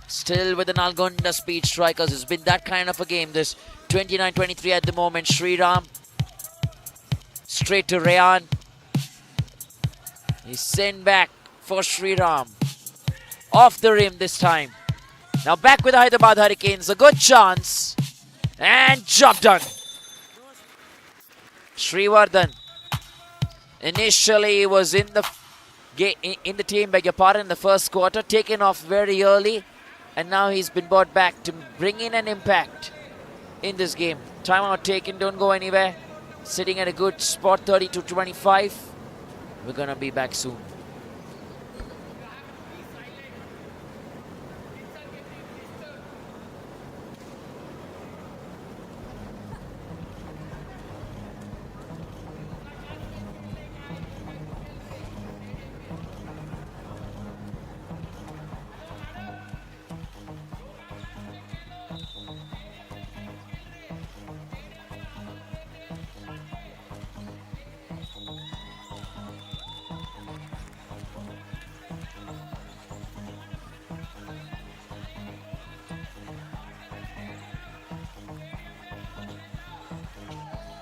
Still with the Nalgonda Speed Strikers. It's been that kind of a game. This 29-23 at the moment. Sriram. Straight to Rayan. He's sent back for Sriram. Off the rim this time. Now back with the Hyderabad Hurricanes. A good chance. And job done. Srivardhan. Initially was in the team, beg your pardon, in the first quarter. Taken off very early. And now he's been brought back to bring in an impact in this game. Timeout taken. Don't go anywhere. Sitting at a good spot. 30-25. We're going to be back soon.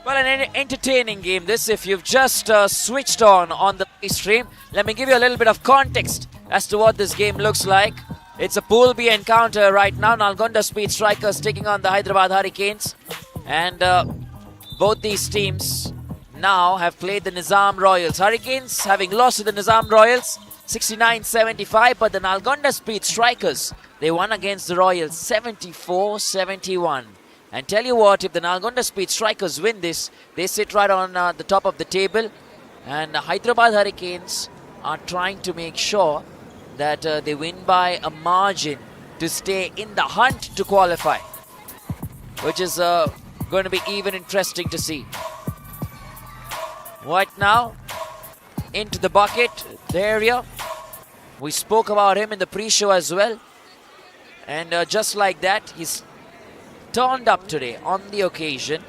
Well, an entertaining game this. If you've just switched on the stream, let me give you a little bit of context as to what this game looks like. It's a Pool B encounter right now. Nalgonda Speed Strikers taking on the Hyderabad Hurricanes. And both these teams now have played the Nizam Royals. Hurricanes having lost to the Nizam Royals 69-75, but the Nalgonda Speed Strikers, they won against the Royals 74-71. And tell you what, if the Nalgonda Speed Strikers win this, they sit right on the top of the table. And the Hyderabad Hurricanes are trying to make sure that they win by a margin to stay in the hunt to qualify, which is going to be even interesting to see. Right now, into the bucket, the area. We spoke about him in the pre-show as well. And just like that, he's turned up today on the occasion.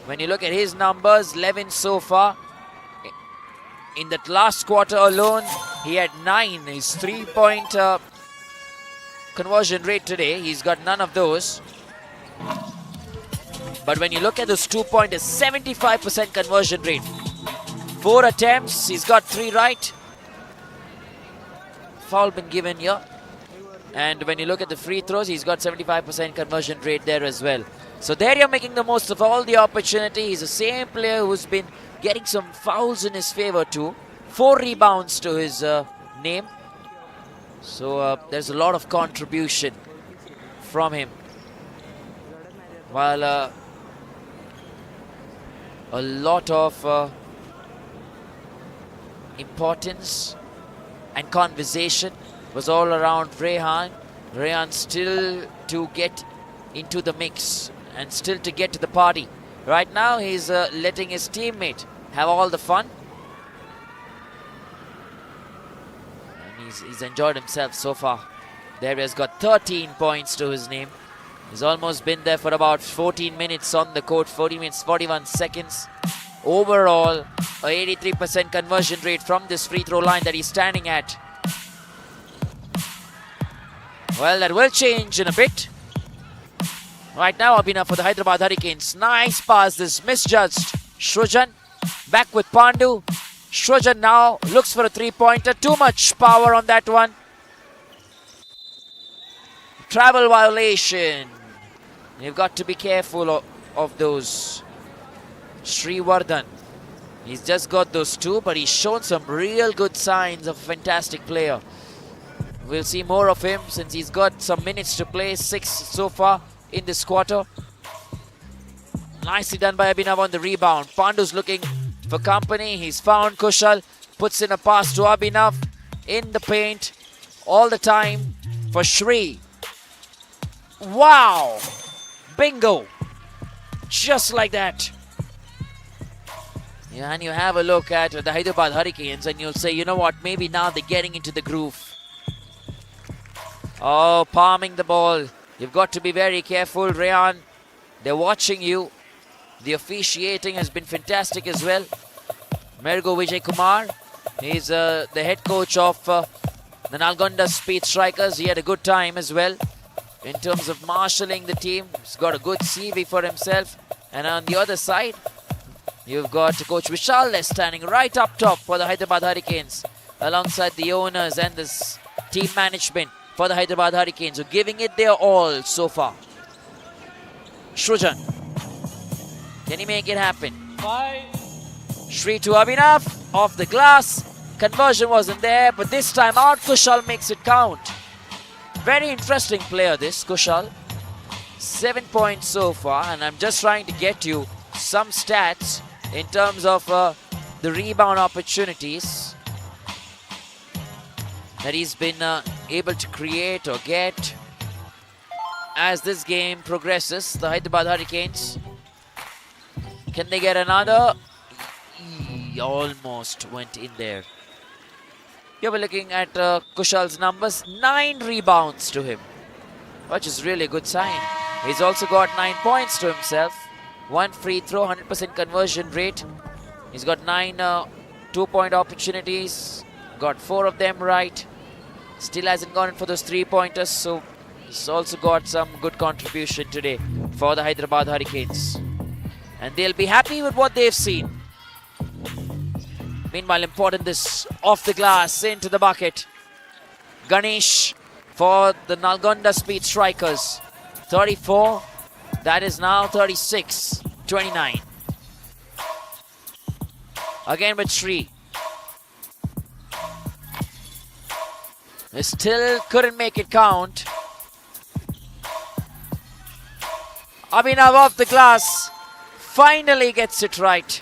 When you look at his numbers, 11 so far. In that last quarter alone, he had 9. His 3-point conversion rate today, he's got none of those. But when you look at those 2-pointers, 75% conversion rate. 4 attempts, he's got 3 right. Foul been given here. And when you look at the free throws, he's got 75% conversion rate there as well. So there you're making the most of all the opportunity. He's the same player who's been getting some fouls in his favor too. 4 rebounds to his name. So there's a lot of contribution from him. While a lot of importance and conversation was all around Rehan. Rehan still to get into the mix and still to get to the party. Right now he's letting his teammate have all the fun. And he's enjoyed himself so far. There he has got 13 points to his name. He's almost been there for about 14 minutes on the court, 40 minutes, 41 seconds. Overall, a 83% conversion rate from this free throw line that he's standing at. Well, that will change in a bit. Right now, Abhinav for the Hyderabad Hurricanes. Nice pass, this misjudged. Shrujan back with Pandu. Shrujan now looks for a 3-pointer. Too much power on that one. Travel violation. You've got to be careful of those. Srivardhan. He's just got those 2, but he's shown some real good signs of a fantastic player. We'll see more of him since he's got some minutes to play. 6 so far in this quarter. Nicely done by Abhinav on the rebound. Pandu's looking for company. He's found Kushal. Puts in a pass to Abhinav in the paint. All the time for Shri. Wow! Bingo! Just like that. Yeah, and you have a look at the Hyderabad Hurricanes and you'll say, you know what, maybe now they're getting into the groove. Oh, palming the ball. You've got to be very careful, Rayan. They're watching you. The officiating has been fantastic as well. Mergo Vijay Kumar, he's the head coach of the Nalgonda Speed Strikers. He had a good time as well in terms of marshalling the team. He's got a good CV for himself. And on the other side, you've got Coach Vishal standing right up top for the Hyderabad Hurricanes alongside the owners and this team management for the Hyderabad Hurricanes, who are giving it their all so far. Shrujan. Can he make it happen? 5. Shri to Abhinav. Off the glass. Conversion wasn't there, but this time out Kushal makes it count. Very interesting player this, Kushal. 7 points so far, and I'm just trying to get you some stats in terms of the rebound opportunities that he's been able to create or get as this game progresses. The Hyderabad Hurricanes, can they get another? Almost went in there. Here we're looking at Kushal's numbers. 9 rebounds to him, which is really a good sign. He's also got 9 points to himself. 1 free throw, 100% conversion rate. He's got 9 2-point opportunities. Got 4 of them right. Still hasn't gone in for those 3-pointers. So he's also got some good contribution today for the Hyderabad Hurricanes. and they'll be happy with what they've seen. Meanwhile, important this off the glass into the bucket. Ganesh for the Nalgonda Speed Strikers. 34, that is now 36, 29. Again with Sri. They still couldn't make it count. Abhinav off the glass, finally gets it right.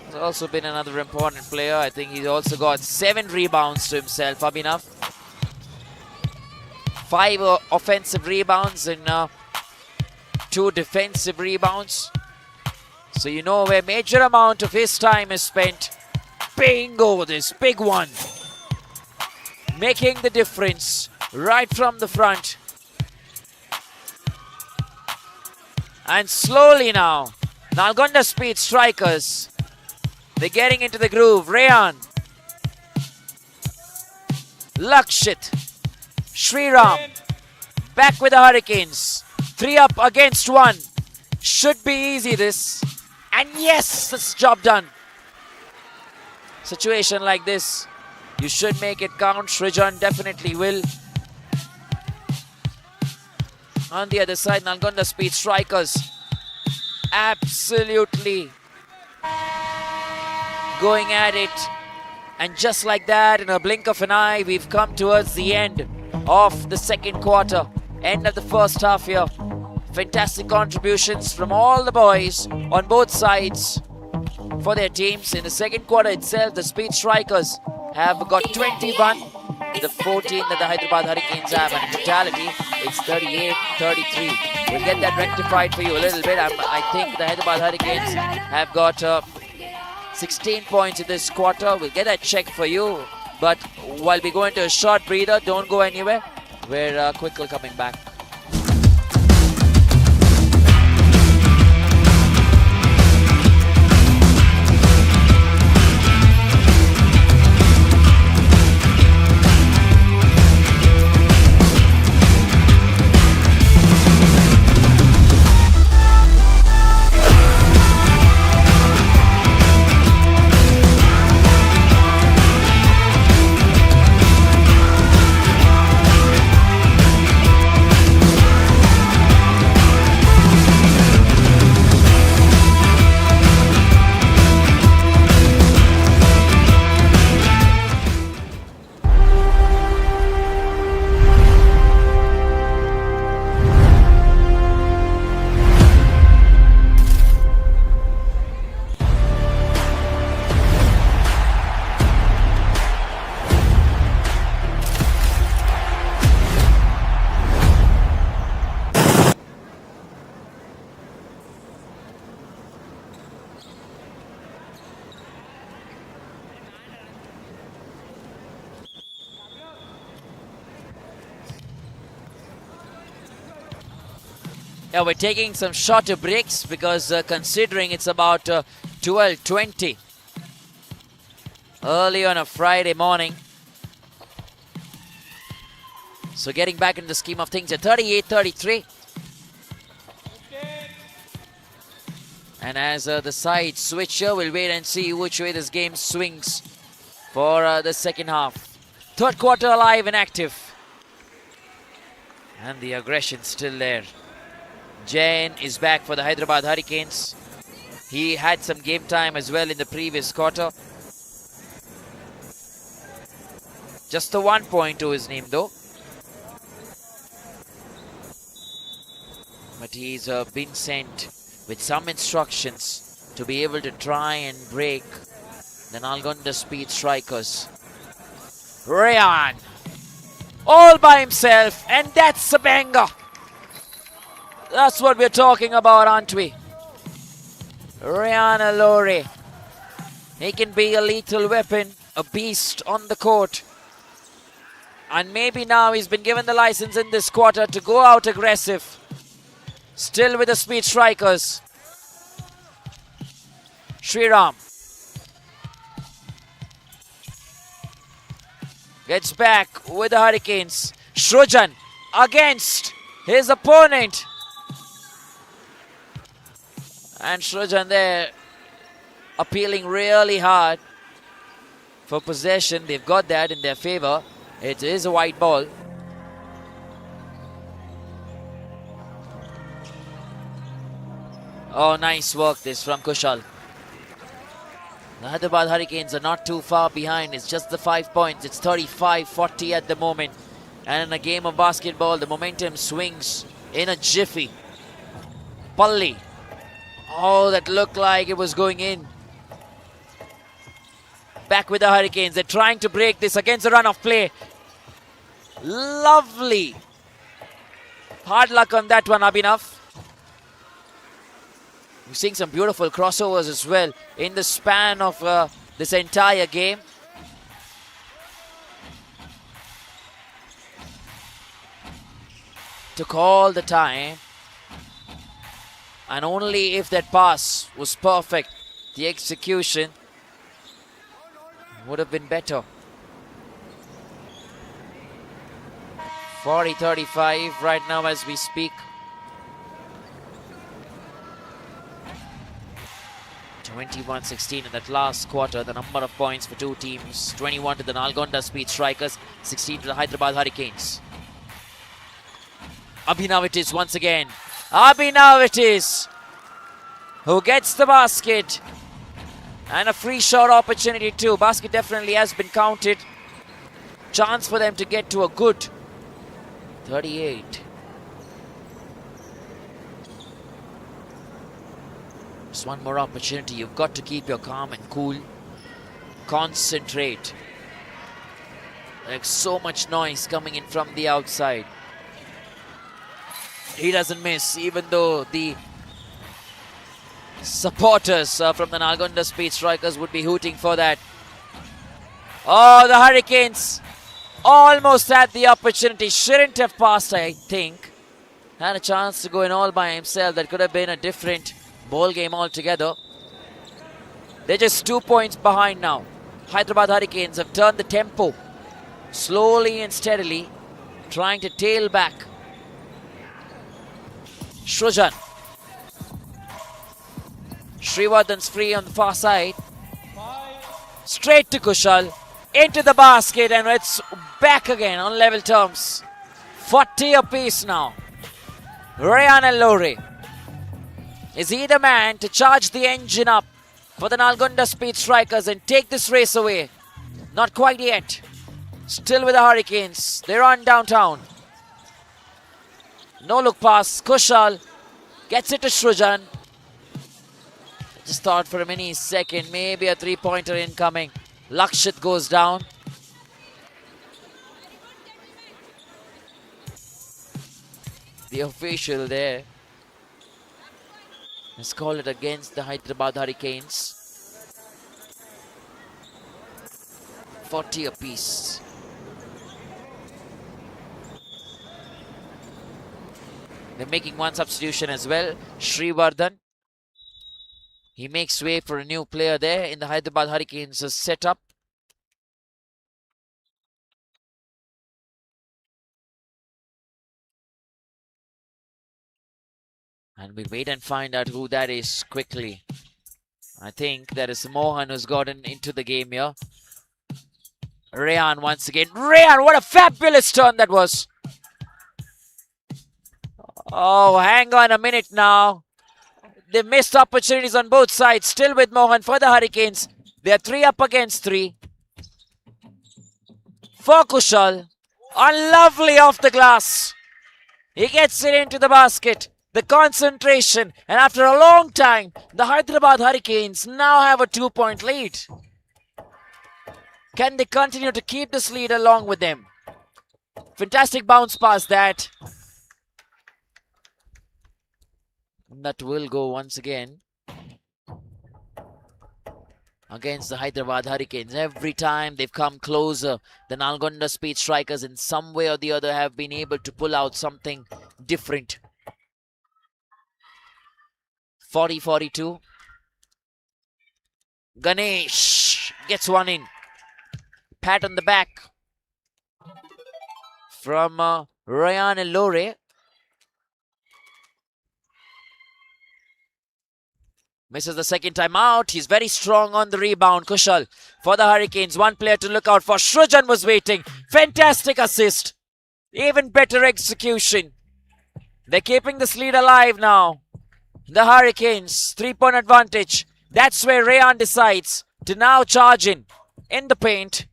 He's also been another important player. I think he's also got 7 rebounds to himself, Abhinav. 5 offensive rebounds and 2 defensive rebounds. So you know where major amount of his time is spent. Bingo, this big one. Making the difference right from the front. And slowly now, Nalgonda Speed Strikers, they're getting into the groove. Rayan, Lakshit, Sriram, back with the Hurricanes. 3 up against 1. Should be easy this. And yes, this job done. Situation like this, you should make it count. Srijan definitely will. On the other side, Nalgonda Speed Strikers absolutely going at it. And just like that, in a blink of an eye, we've come towards the end of the second quarter. End of the first half here. Fantastic contributions from all the boys on both sides for their teams. In the second quarter itself, the Speed Strikers have got 21. The 14 that the Hyderabad Hurricanes have, and in totality, it's 38-33. We'll get that rectified for you a little bit. I think the Hyderabad Hurricanes have got 16 points in this quarter. We'll get that checked for you. But while we go into a short breather, don't go anywhere. We're quickly coming back. Yeah, we're taking some shorter breaks because considering it's about 12:20 early on a Friday morning. So getting back into the scheme of things at 38-33. And as the side switcher, we'll wait and see which way this game swings for the second half. Third quarter alive and active. And the aggression still there. Jain is back for the Hyderabad Hurricanes. He had some game time as well in the previous quarter. Just the 1 point to his name though. But he's been sent with some instructions to be able to try and break the Nalgonda Speed Strikers. Rayan, all by himself, and that's a banger. That's what we're talking about, aren't we? Rayan Alori. He can be a lethal weapon, a beast on the court. And maybe now he's been given the license in this quarter to go out aggressive. Still with the Speed Strikers. Sriram. Gets back with the Hurricanes. Shrujan against his opponent. And Shrujan there appealing really hard for possession. They've got that in their favor. It is a white ball. Oh, nice work this from Kushal. The Hyderabad Hurricanes are not too far behind. It's just the 5 points. It's 35-40 at the moment. And in a game of basketball, the momentum swings in a jiffy. Palli. Oh, that looked like it was going in. Back with the Hurricanes. They're trying to break this against the run of play. Lovely. Hard luck on that one, Abhinav. We're seeing some beautiful crossovers as well in the span of this entire game. Took all the time. And only if that pass was perfect, the execution would have been better. 40-35 right now as we speak. 21-16 in that last quarter. The number of points for two teams. 21 to the Nalgonda Speed Strikers, 16 to the Hyderabad Hurricanes. Abhinav it is once again. Abhinav it is who gets the basket. And a free shot opportunity too. Basket definitely has been counted. Chance for them to get to a good 38. Just one more opportunity. You've got to keep your calm and cool. Concentrate. There's so much noise coming in from the outside. He doesn't miss, even though the supporters from the Nalgonda Speed Strikers would be hooting for that. Oh, the Hurricanes almost had the opportunity. Shouldn't have passed, I think. Had a chance to go in all by himself. That could have been a different ball game altogether. They're just 2 points behind now. Hyderabad Hurricanes have turned the tempo slowly and steadily, trying to tail back. Shrujan. Srivardhan's free on the far side. Straight to Kushal. Into the basket, and it's back again on level terms. 40 apiece now. Rayan Allore. Is he the man to charge the engine up for the Nalgonda Speed Strikers and take this race away? Not quite yet. Still with the Hurricanes. They're on downtown. No look pass. Kushal gets it to Shrujan. Just thought for a mini second, maybe a three-pointer incoming. Lakshit goes down. The official there has called it against the Hyderabad Hurricanes. 40 apiece. They're making one substitution as well. Srivardhan. He makes way for a new player there in the Hyderabad Hurricanes setup. And we wait and find out who that is quickly. I think that is Mohan who's gotten into the game here. Rayan once again. Rayan, what a fabulous turn that was. Oh, hang on a minute now. They missed opportunities on both sides. Still with Mohan for the Hurricanes. They're 3 up against 3. For Kushal. Unlovely off the glass. He gets it into the basket. The concentration. And after a long time, the Hyderabad Hurricanes now have a 2-point lead. Can they continue to keep this lead along with them? Fantastic bounce pass that. That will go once again against the Hyderabad Hurricanes. Every time they've come closer, the Nalgonda Speed Strikers in some way or the other have been able to pull out something different. 40-42. Ganesh gets one in. Pat on the back from Rayan Allore. Misses the second time out. He's very strong on the rebound. Kushal for the Hurricanes. One player to look out for. Shrujan was waiting. Fantastic assist. Even better execution. They're keeping this lead alive now. The Hurricanes, 3-point advantage. That's where Rayan decides to now charge in the paint.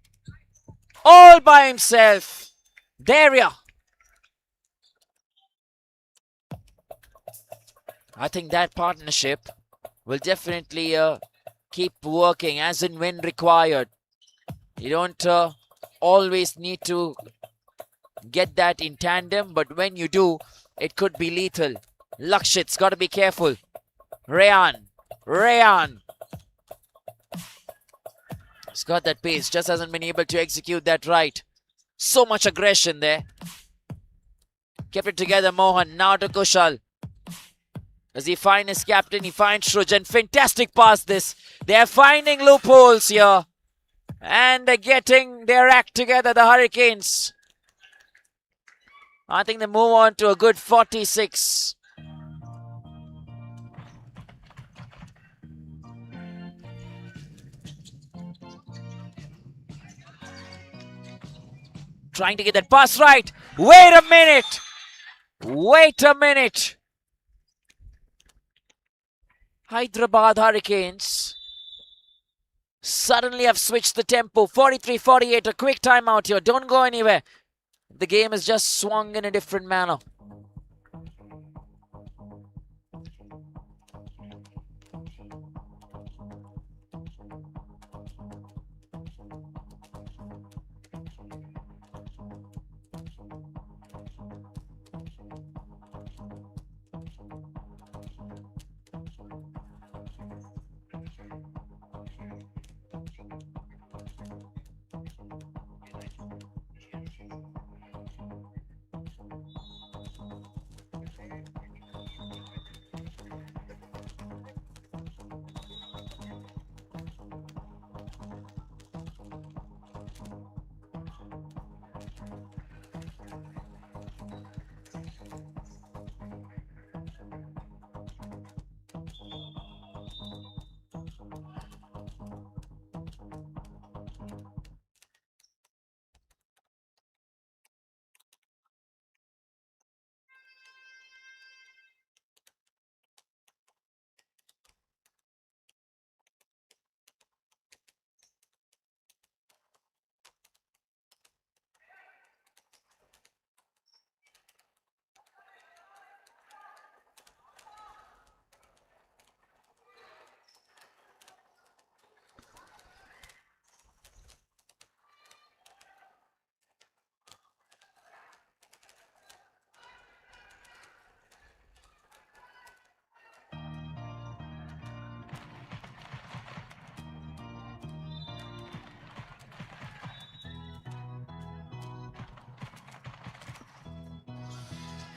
All by himself. There you are. I think that partnership will definitely keep working as and when required. You don't always need to get that in tandem, but when you do, it could be lethal. Lakshit's got to be careful. Rayan. He's got that pace, just hasn't been able to execute that right. So much aggression there. Kept it together, Mohan. Now to Kushal. Does he find his captain? He finds Shrujan. Fantastic pass this. They're finding loopholes here. And they're getting their act together, the Hurricanes. I think they move on to a good 46. Trying to get that pass right. Wait a minute. Hyderabad Hurricanes suddenly have switched the tempo. 43-48, a quick timeout here. Don't go anywhere. The game has just swung in a different manner.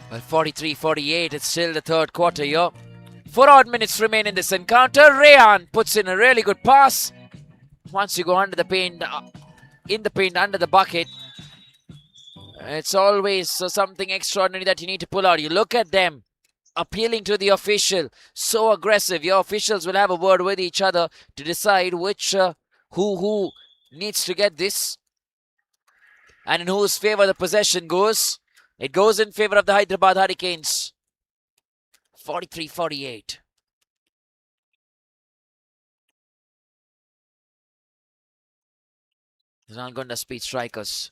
Well, 43-48, it's still the third quarter here. 4 odd minutes remain in this encounter. Rayan puts in a really good pass. Once you go under the paint, in the paint, under the bucket, it's always something extraordinary that you need to pull out. You look at them appealing to the official, so aggressive. Your officials will have a word with each other to decide which who needs to get this and in whose favor the possession goes. It goes in favor of the Hyderabad Hurricanes. 43-48. The Nalgonda Speed Strikers.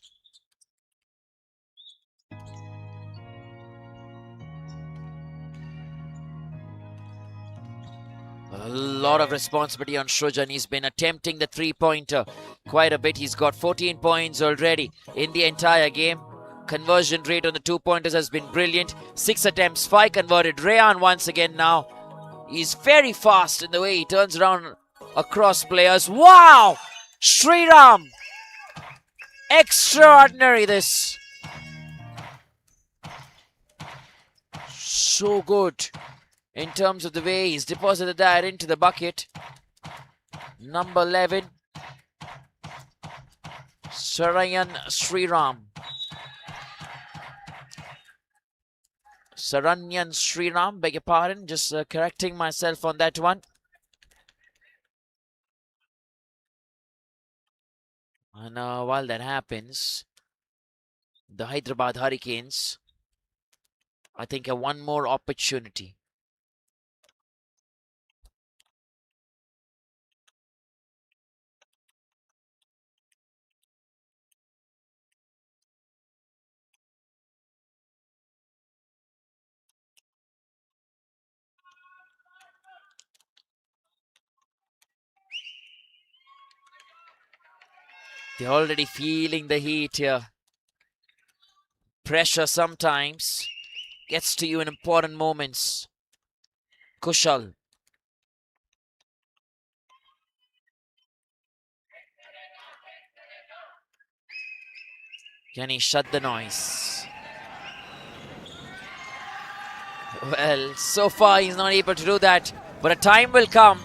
A lot of responsibility on Shrujan. He's been attempting the three-pointer quite a bit. He's got 14 points already in the entire game. Conversion rate on the two-pointers has been brilliant. 6 attempts, 5 converted. Rayan once again now. He's very fast in the way he turns around across players. Wow! Sriram! Extraordinary this. So good in terms of the way he's deposited that into the bucket. Number 11. Sarayan Sriram. Saranyan Sriram, beg your pardon, just correcting myself on that one. And while that happens, the Hyderabad Hurricanes, I think, have one more opportunity. They're already feeling the heat here. Pressure sometimes gets to you in important moments. Kushal. Can he shut the noise? Well, so far he's not able to do that. But a time will come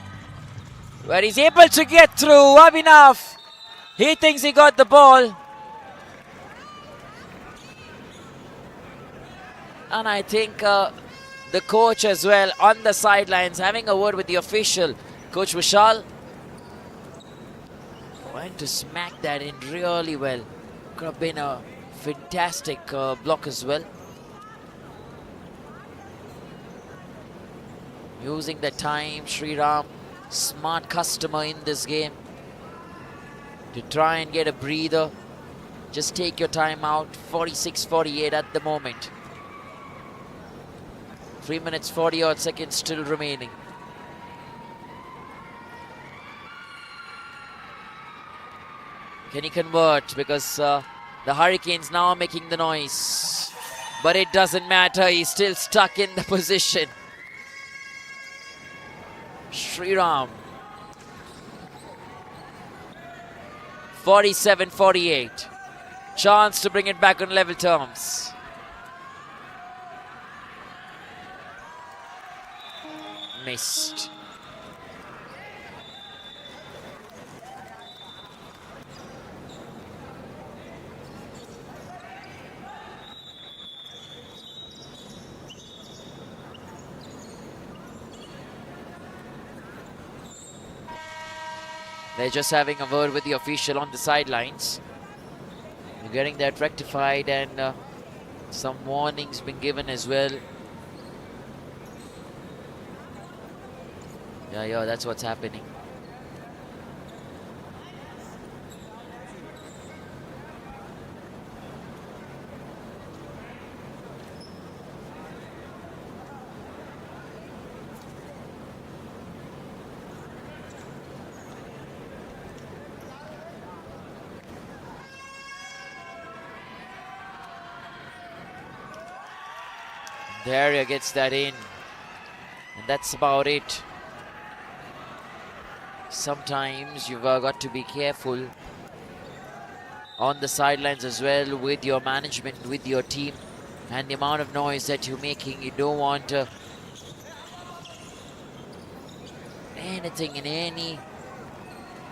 where he's able to get through. Abhinav. He thinks he got the ball. And I think the coach as well on the sidelines having a word with the official. Coach Vishal went to smack that in really well. Could have been a fantastic block as well. Using the time, Sriram, smart customer in this game, to try and get a breather. Just take your time out. 46-48 at the moment. 3 minutes 40 odd seconds still remaining. Can he convert? Because the Hurricanes now are making the noise. But it doesn't matter. He's still stuck in the position. Sriram. 47-48. Chance to bring it back on level terms. Missed. They're just having a word with the official on the sidelines. We're getting that rectified, and some warnings been given as well. Yeah, that's what's happening. Daria gets that in, and that's about it. Sometimes you've got to be careful on the sidelines as well with your management, with your team, and the amount of noise that you're making. You don't want anything in any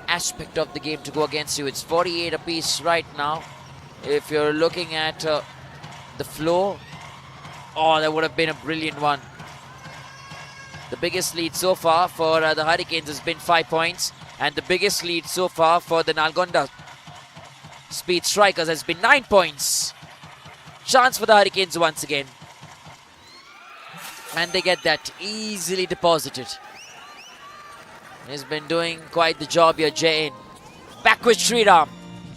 aspect of the game to go against you. It's 48 apiece right now. If you're looking at the floor, oh, that would have been a brilliant one. The biggest lead so far for the Hurricanes has been 5 points, and the biggest lead so far for the Nalgonda Speed Strikers has been 9 points. Chance for the Hurricanes once again. And they get that easily deposited. He's been doing quite the job here, Jain. Back with Sriram.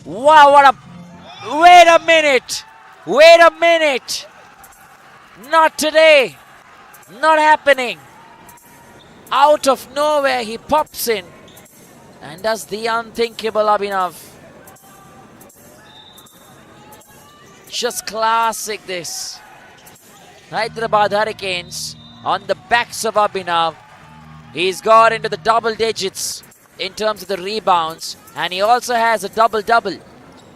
Wow, what a... Wait a minute! Wait a minute! Not today! Not happening! Out of nowhere, he pops in and does the unthinkable, Abhinav. Just classic this. Hyderabad Hurricanes on the backs of Abhinav. He's got into the double digits in terms of the rebounds, and he also has a double-double.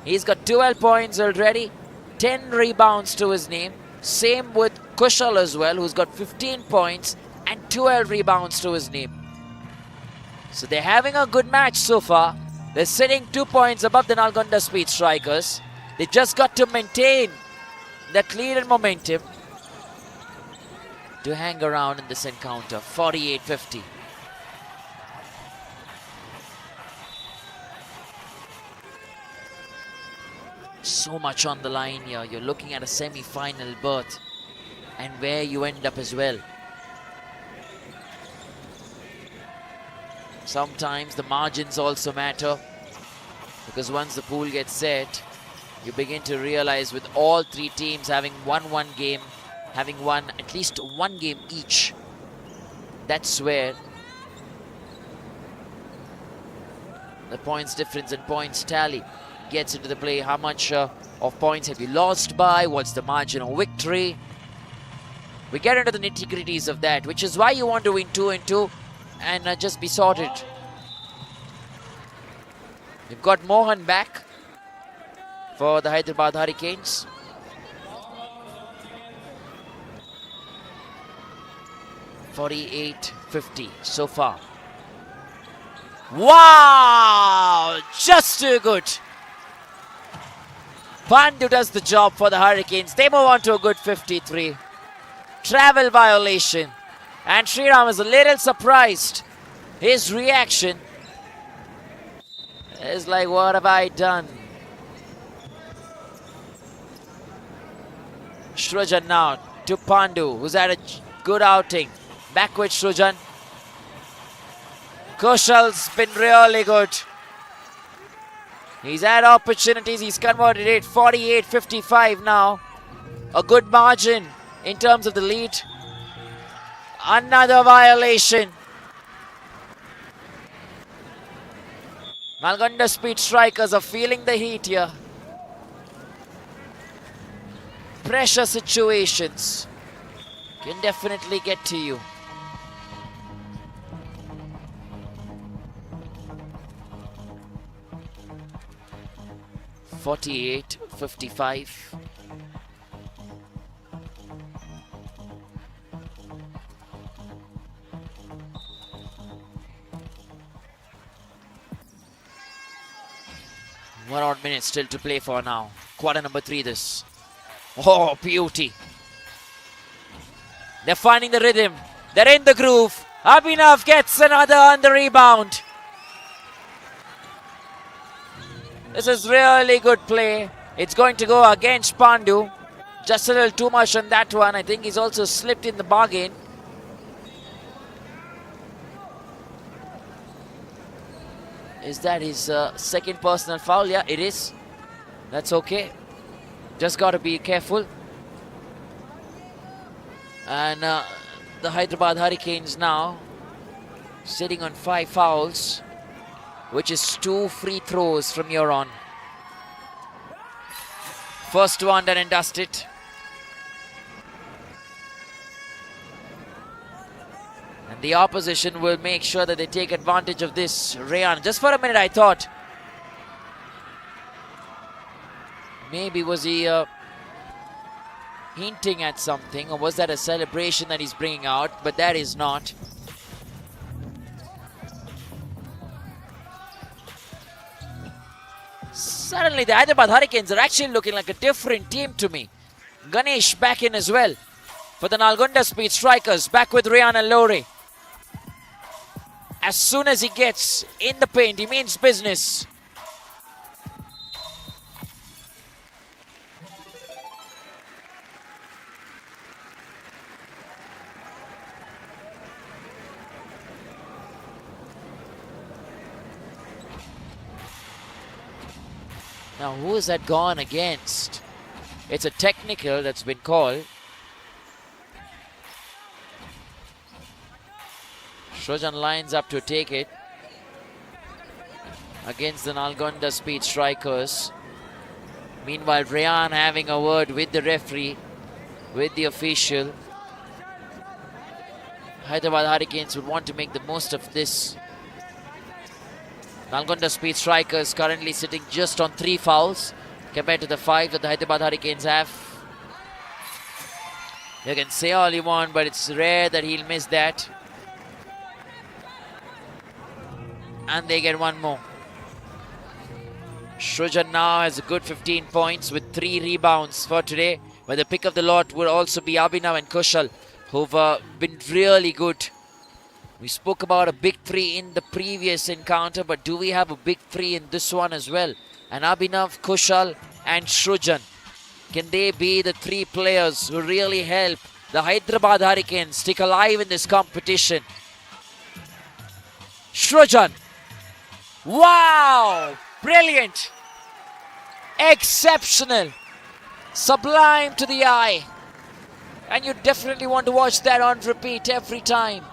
He's got 12 points already, 10 rebounds to his name. Same with Kushal as well, who's got 15 points and 12 rebounds to his name. So they're having a good match so far. They're sitting 2 points above the Nalgonda Speed Strikers. They just got to maintain that lead and momentum to hang around in this encounter. 48-50. So much on the line here. You're looking at a semi-final berth and where you end up as well. Sometimes the margins also matter, because once the pool gets set, you begin to realize with all three teams having won one game, having won at least one game each, that's where the points difference and points tally gets into the play. How much of points have you lost by? What's the margin of victory? We get into the nitty-gritties of that, which is why you want to win 2 and 2 and just be sorted. You've got Mohan back for the Hyderabad Hurricanes. .48-50 so far. Wow! Just too good. Pandu does the job for the Hurricanes. They move on to a good 53. Travel violation. And Sriram is a little surprised. His reaction is like, what have I done? Shrujan now to Pandu, who's had a good outing. Back with Shrujan. Kushal's been really good. He's had opportunities. He's converted it. 48-55 now. A good margin in terms of the lead. Another violation. Nalgonda Speed Strikers are feeling the heat here. Pressure situations can definitely get to you. .48-55. One odd minute still to play for now. Quarter number 3 this. Oh, beauty. They're finding the rhythm. They're in the groove. Abhinav gets another on the rebound. This is really good play. It's going to go against Pandu. Just a little too much on that one. I think he's also slipped in the bargain. Is that his second personal foul? Yeah, it is. That's okay. Just got to be careful. And the Hyderabad Hurricanes now sitting on 5 fouls, which is 2 free throws from here on. First one done and dusted. And the opposition will make sure that they take advantage of this. Rayan, just for a minute I thought, maybe was he hinting at something, or was that a celebration that he's bringing out? But that is not. Suddenly the Hyderabad Hurricanes are actually looking like a different team to me. Ganesh back in as well for the Nalgonda Speed Strikers, back with Rayan and Lore. As soon as he gets in the paint, he means business. Now, who is that gone against? It's a technical that's been called. Shrujan lines up to take it against the Nalgonda Speed Strikers. Meanwhile, Rayan having a word with the referee, with the official. Hyderabad Hurricanes would want to make the most of this. Nalgonda Speed Strikers currently sitting just on 3 fouls compared to the 5 that the Hyderabad Hurricanes have. You can say all you want, but it's rare that he'll miss that. And they get one more. Shrujan now has a good 15 points with 3 rebounds for today. But the pick of the lot would also be Abhinav and Kushal, who've been really good. We spoke about a big 3 in the previous encounter, but do we have a big 3 in this one as well? and Abhinav, Kushal and Shrujan. Can they be the three players who really help the Hyderabad Hurricanes stick alive in this competition? Shrujan. Wow! Brilliant! Exceptional! Sublime to the eye. And you definitely want to watch that on repeat every time.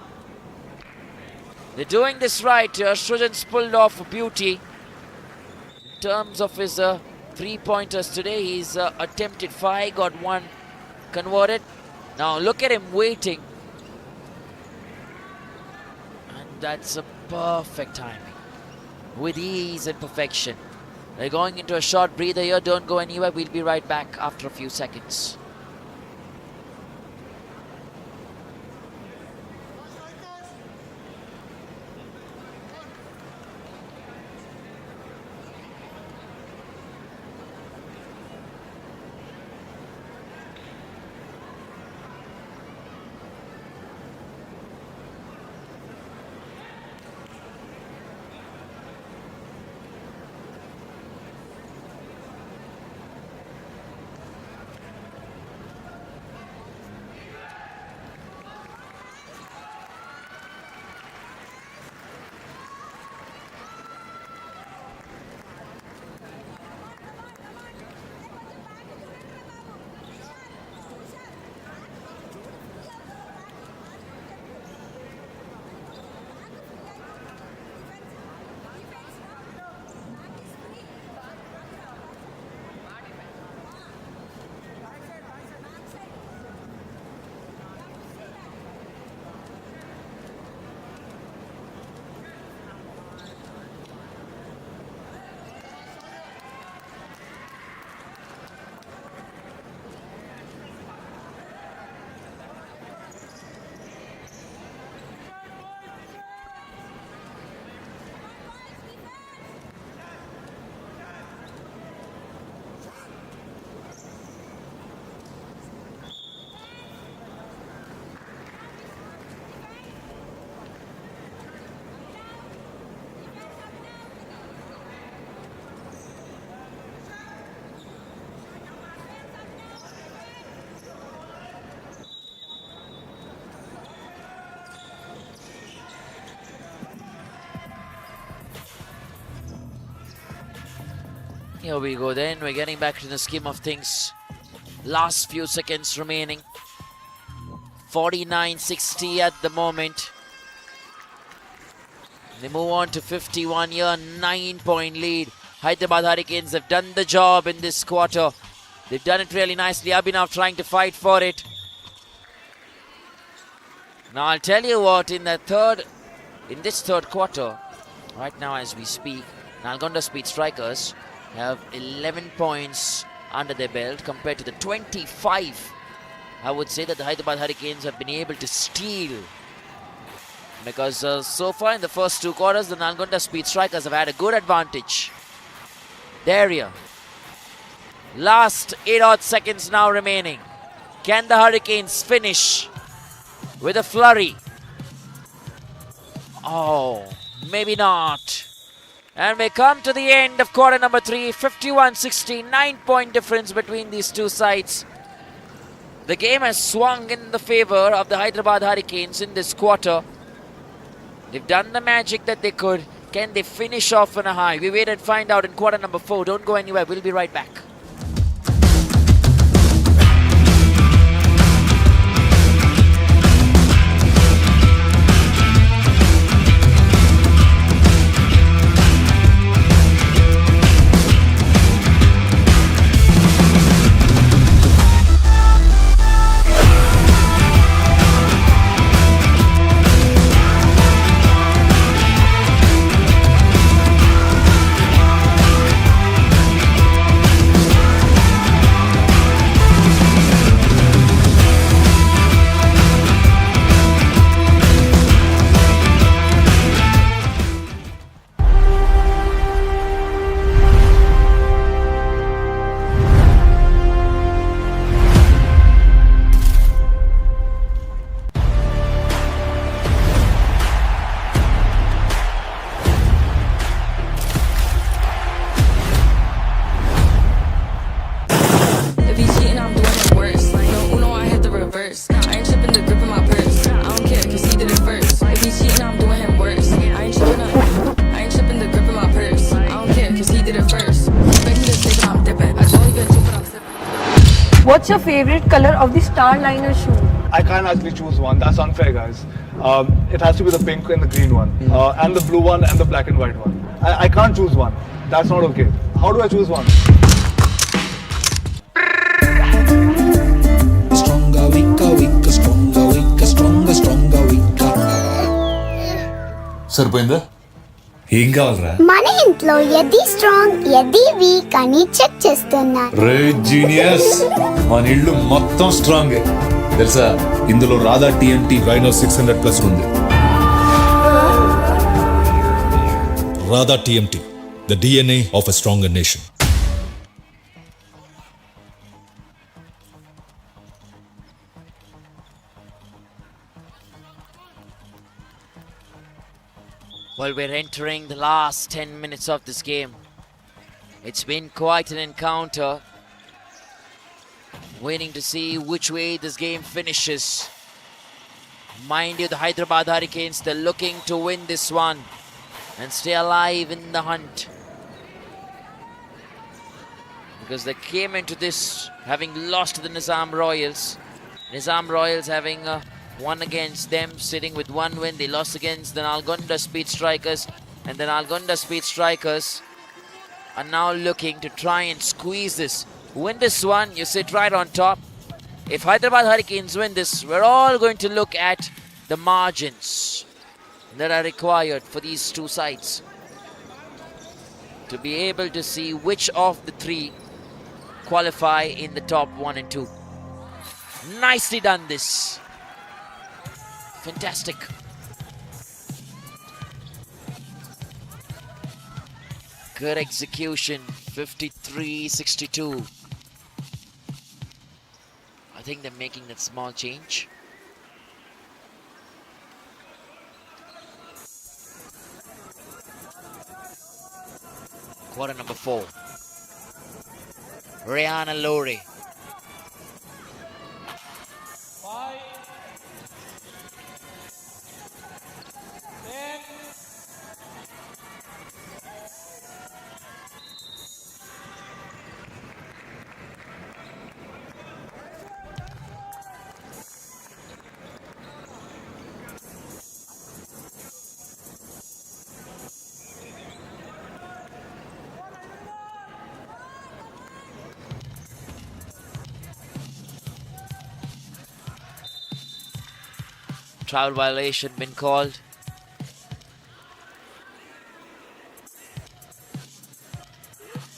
They're doing this right here. Shrujan's pulled off a beauty. In terms of his three-pointers today, he's attempted 5, got 1 converted. Now look at him waiting. And that's a perfect timing. With ease and perfection. They're going into a short breather here. Don't go anywhere. We'll be right back after a few seconds. Here we go then. We're getting back to the scheme of things. Last few seconds remaining. 49-60 at the moment. They move on to 51 here. 9-point lead. Hyderabad Hurricanes have done the job in this quarter. They've done it really nicely. Abhinav trying to fight for it. Now I'll tell you what, in this third quarter, right now as we speak, Nalgonda Speed Strikers have 11 points under their belt compared to the 25 I would say that the Hyderabad Hurricanes have been able to steal, because so far in the first 2 quarters the Nalgonda Speed Strikers have had a good advantage. There you. Last 8 odd seconds now remaining. Can the Hurricanes finish with a flurry? Oh, maybe not. And we come to the end of quarter number 3, 51-60, 9-point difference between these two sides. The game has swung in the favor of the Hyderabad Hurricanes in this quarter. They've done the magic that they could. Can they finish off on a high? We wait and find out in quarter number 4. Don't go anywhere. We'll be right back. What's your favorite color of the Starliner shoe? I can't actually choose one. That's unfair, guys. It has to be the pink and the green one, and the blue one and the black and white one. I can't choose one. That's not okay. How do I choose one? Stronger, weaker, weaker, stronger, weaker, stronger, stronger, weaker. సరిపోయిందా? ఏం కావాలరా? మన ఇంట్లో ఎది strong ఎది week అని check చేస్తున్నా. రే genius, మన ఇల్లు మొత్తం స్ట్రాంగ్ తెలుసా? ఇందులో రాధా టీఎంటీ రైనో 600+ ఉంది. Radha TMT, the DNA of a stronger nation. Well, we're entering the last 10 minutes of this game. It's been quite an encounter. Waiting to see which way this game finishes. Mind you, the Hyderabad Hurricanes, they're looking to win this one and stay alive in the hunt. Because they came into this having lost to the Nizam Royals. Nizam Royals having won against them, sitting with one win. They lost against the Nalgonda Speed Strikers, and the Nalgonda Speed Strikers are now looking to try and squeeze this. Win this one, you sit right on top. If Hyderabad Hurricanes win this, we're all going to look at the margins that are required for these two sides to be able to see which of the three qualify in the top 1 and 2. Nicely done this. Fantastic. Good execution, 53-62. I think they're making that small change. Quarter number 4. Rihanna Lowry. Travel violation been called.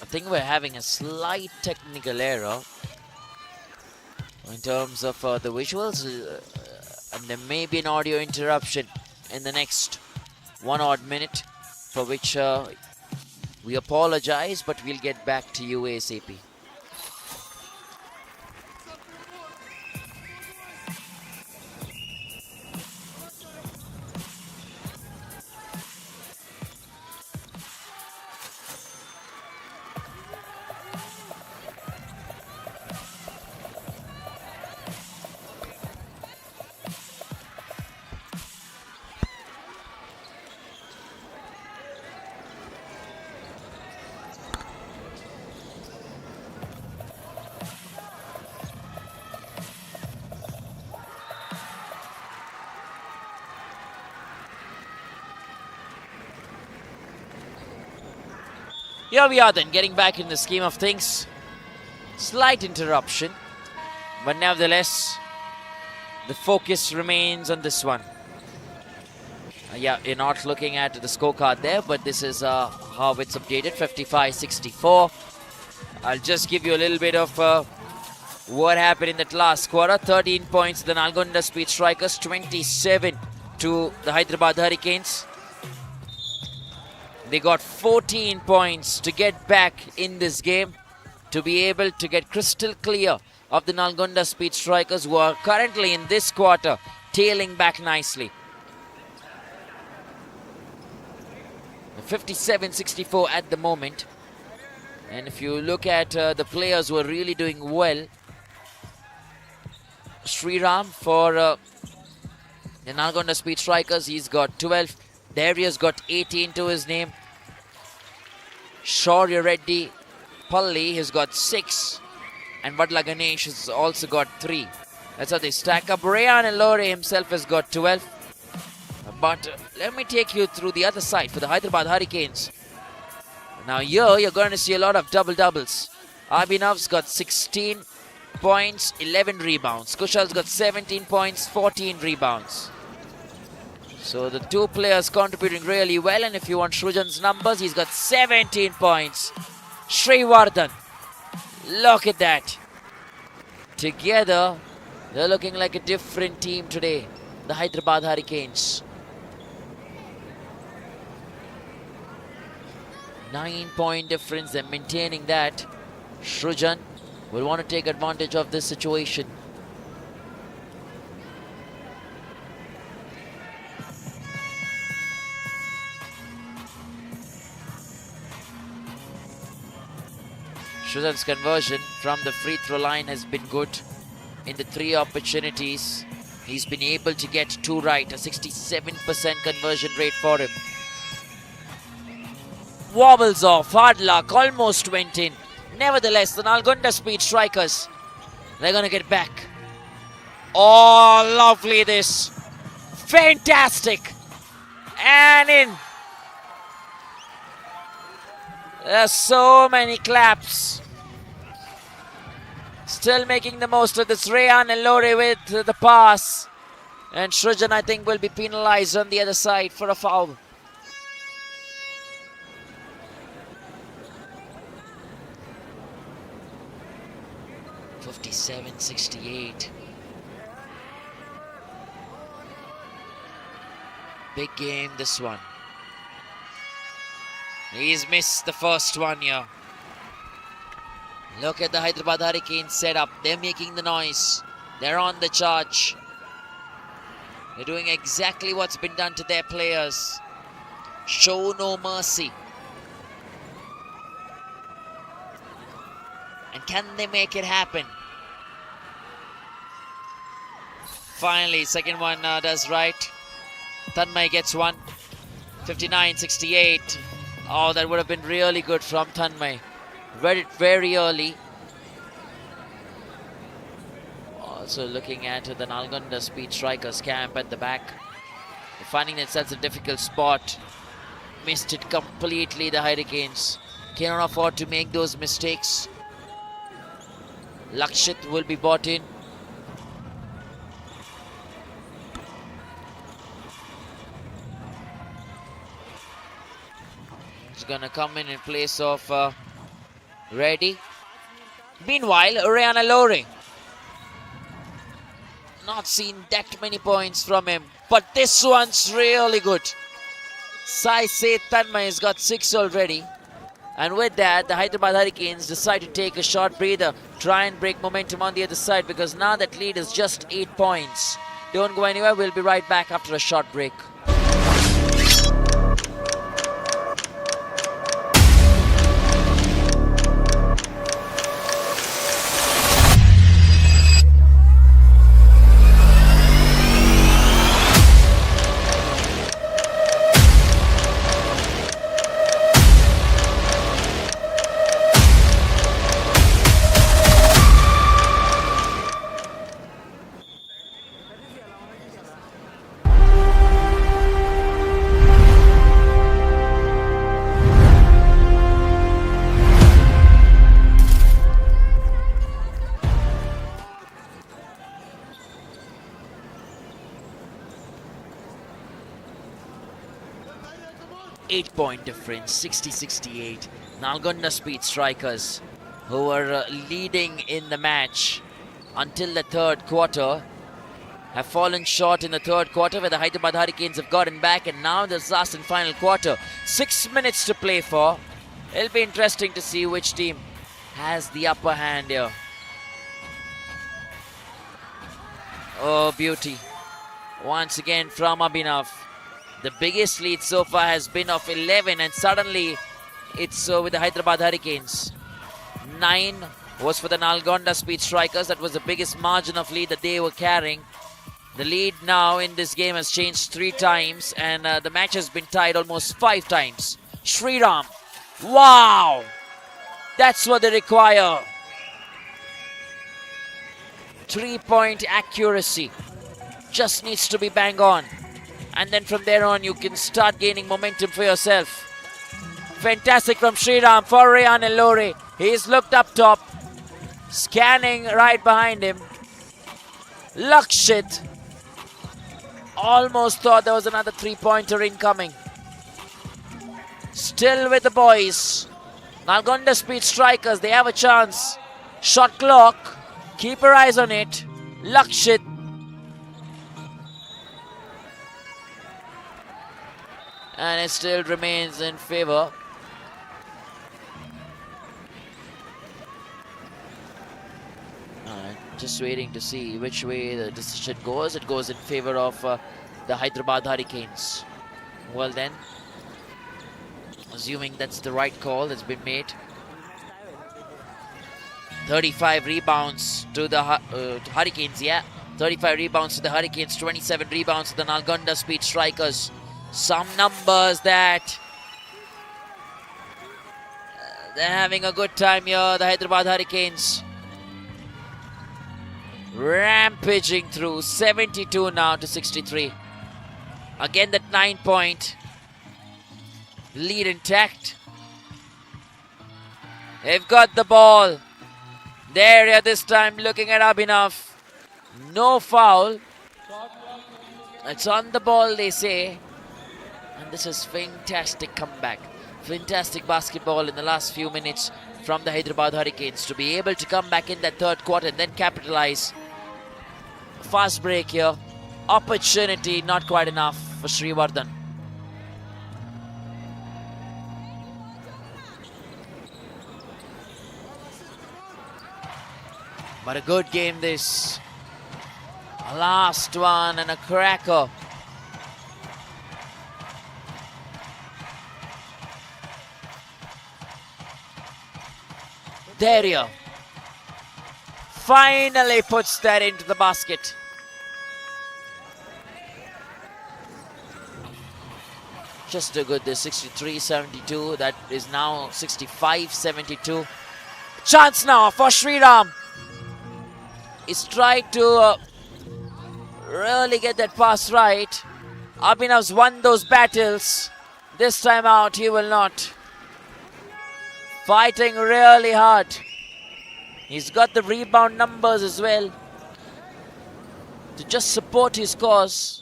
I think we're having a slight technical error in terms of the visuals, and there may be an audio interruption in the next 1 odd minute, for which we apologize, but we'll get back to you ASAP. Here we are then, getting back in the scheme of things. Slight interruption, but nevertheless, the focus remains on this one. Yeah, you're not looking at the scorecard there, but this is how it's updated, 55-64. I'll just give you a little bit of what happened in that last quarter. 13 points to the Nalgonda Speed Strikers, 27 to the Hyderabad Hurricanes. They got 14 points to get back in this game, to be able to get crystal clear of the Nalgonda Speed Strikers, who are currently in this quarter tailing back nicely. 57-64 at the moment. And if you look at the players who are really doing well, Sriram for the Nalgonda Speed Strikers, he's got 12. Darius got 18 to his name. Shaurya Reddy Palli has got 6. And Vadla Ganesh has also got 3. That's how they stack up. Rayan Elore himself has got 12. But let me take you through the other side for the Hyderabad Hurricanes. Now here you're going to see a lot of double-doubles. Abhinav's got 16 points, 11 rebounds. Kushal's got 17 points, 14 rebounds. So the 2 players contributing really well. And if you want Shrujan's numbers, he's got 17 points. Srivardhan, look at that. Together, they're looking like a different team today, the Hyderabad Hurricanes. 9-point difference, they're maintaining that. Shrujan will want to take advantage of this situation. Shrujan's conversion from the free throw line has been good. In the 3 opportunities, he's been able to get 2 right, a 67% conversion rate for him. Wobbles off, hard luck, almost went in. Nevertheless, the Nalgonda Speed Strikers, they're going to get back. Oh, lovely this. Fantastic. And in. There's so many claps. Still making the most of this. Rayan Elore with the pass. And Shrujan, I think, will be penalized on the other side for a foul. .67-68. Big game, this one. He's missed the first one here. Look at the Hyderabad Hurricanes setup. They're making the noise. They're on the charge. They're doing exactly what's been done to their players. Show no mercy. And can they make it happen? Finally, second one does right. Tanmay gets one. 59-68. Oh, that would have been really good from Tanmay. Read it very early. Also looking at the Nalgonda Speed Strikers camp at the back. They're finding themselves a difficult spot. Missed it completely, the Hurricanes. Cannot afford to make those mistakes. Lakshit will be brought in. He's gonna come in place of Reddy. Meanwhile, Rayan Elore. Not seen that many points from him, but this one's really good. Sai Seth Tanmay has got 6 already. And with that, the Hyderabad Hurricanes decide to take a short breather, try and break momentum on the other side, because now that lead is just 8 points. Don't go anywhere, we'll be right back after a short break. Point difference, 60-68. Nalgonda Speed Strikers, who were leading in the match until the third quarter, have fallen short in the third quarter, where the Hyderabad Hurricanes have gotten back, and now this last and final quarter. 6 minutes to play for. It'll be interesting to see which team has the upper hand here. Oh, beauty. Once again from Abhinav. The biggest lead so far has been of 11, and suddenly it's with the Hyderabad Hurricanes. 9 was for the Nalgonda Speed Strikers. That was the biggest margin of lead that they were carrying. The lead now in this game has changed 3 times, and the match has been tied almost 5 times. Sriram, wow! That's what they require. 3-point accuracy. Just needs to be bang on. And then from there on, you can start gaining momentum for yourself. Fantastic from Sriram for Rayan Elore. He's looked up top. Scanning right behind him. Lakshit. Almost thought there was another 3-pointer incoming. Still with the boys. Nalgonda Speed Strikers, they have a chance. Shot clock. Keep your eyes on it. Lakshit. And it still remains in favor. Just waiting to see which way the decision goes. It goes in favor of the Hyderabad Hurricanes. Well then, assuming that's the right call that's been made. 35 rebounds to the Hurricanes, yeah. 35 rebounds to the Hurricanes, 27 rebounds to the Nalgonda Speed Strikers. Some numbers that they're having a good time here, the Hyderabad Hurricanes. Rampaging through, 72 now to 63. Again, that 9-point lead intact. They've got the ball. There, this time looking at Abhinav. No foul. It's on the ball, they say. And this is fantastic comeback. Fantastic basketball in the last few minutes from the Hyderabad Hurricanes to be able to come back in that third quarter and then capitalize. Fast break here. Opportunity not quite enough for Srivardhan. But a good game this. A last one and a cracker. Dario finally puts that into the basket. Just a good, 63-72. That is now 65-72. Chance now for Sriram. He's tried to really get that pass right. Abhinav's won those battles. This time out, he will not. Fighting really hard. He's got the rebound numbers as well to just support his cause.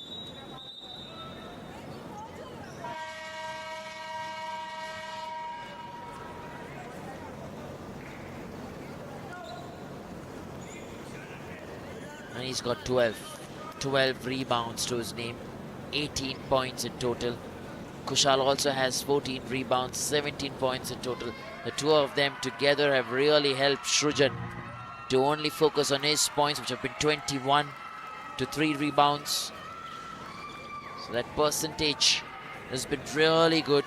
And he's got 12 rebounds to his name, 18 points in total. Kushal also has 14 rebounds, 17 points in total. The two of them together have really helped Srujan to only focus on his points, which have been 21 to 3 rebounds. So that percentage has been really good.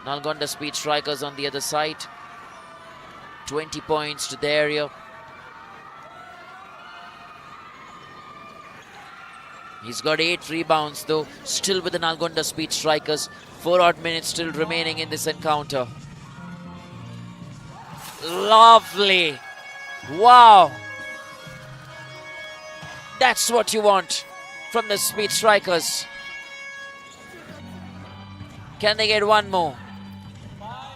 Nalgonda Speed Strikers on the other side, 20 points to their area. He's got 8 rebounds though, still with the Nalgonda Speed Strikers. 4 odd minutes still remaining in this encounter. Lovely. Wow. That's what you want from the Speed Strikers. Can they get one more?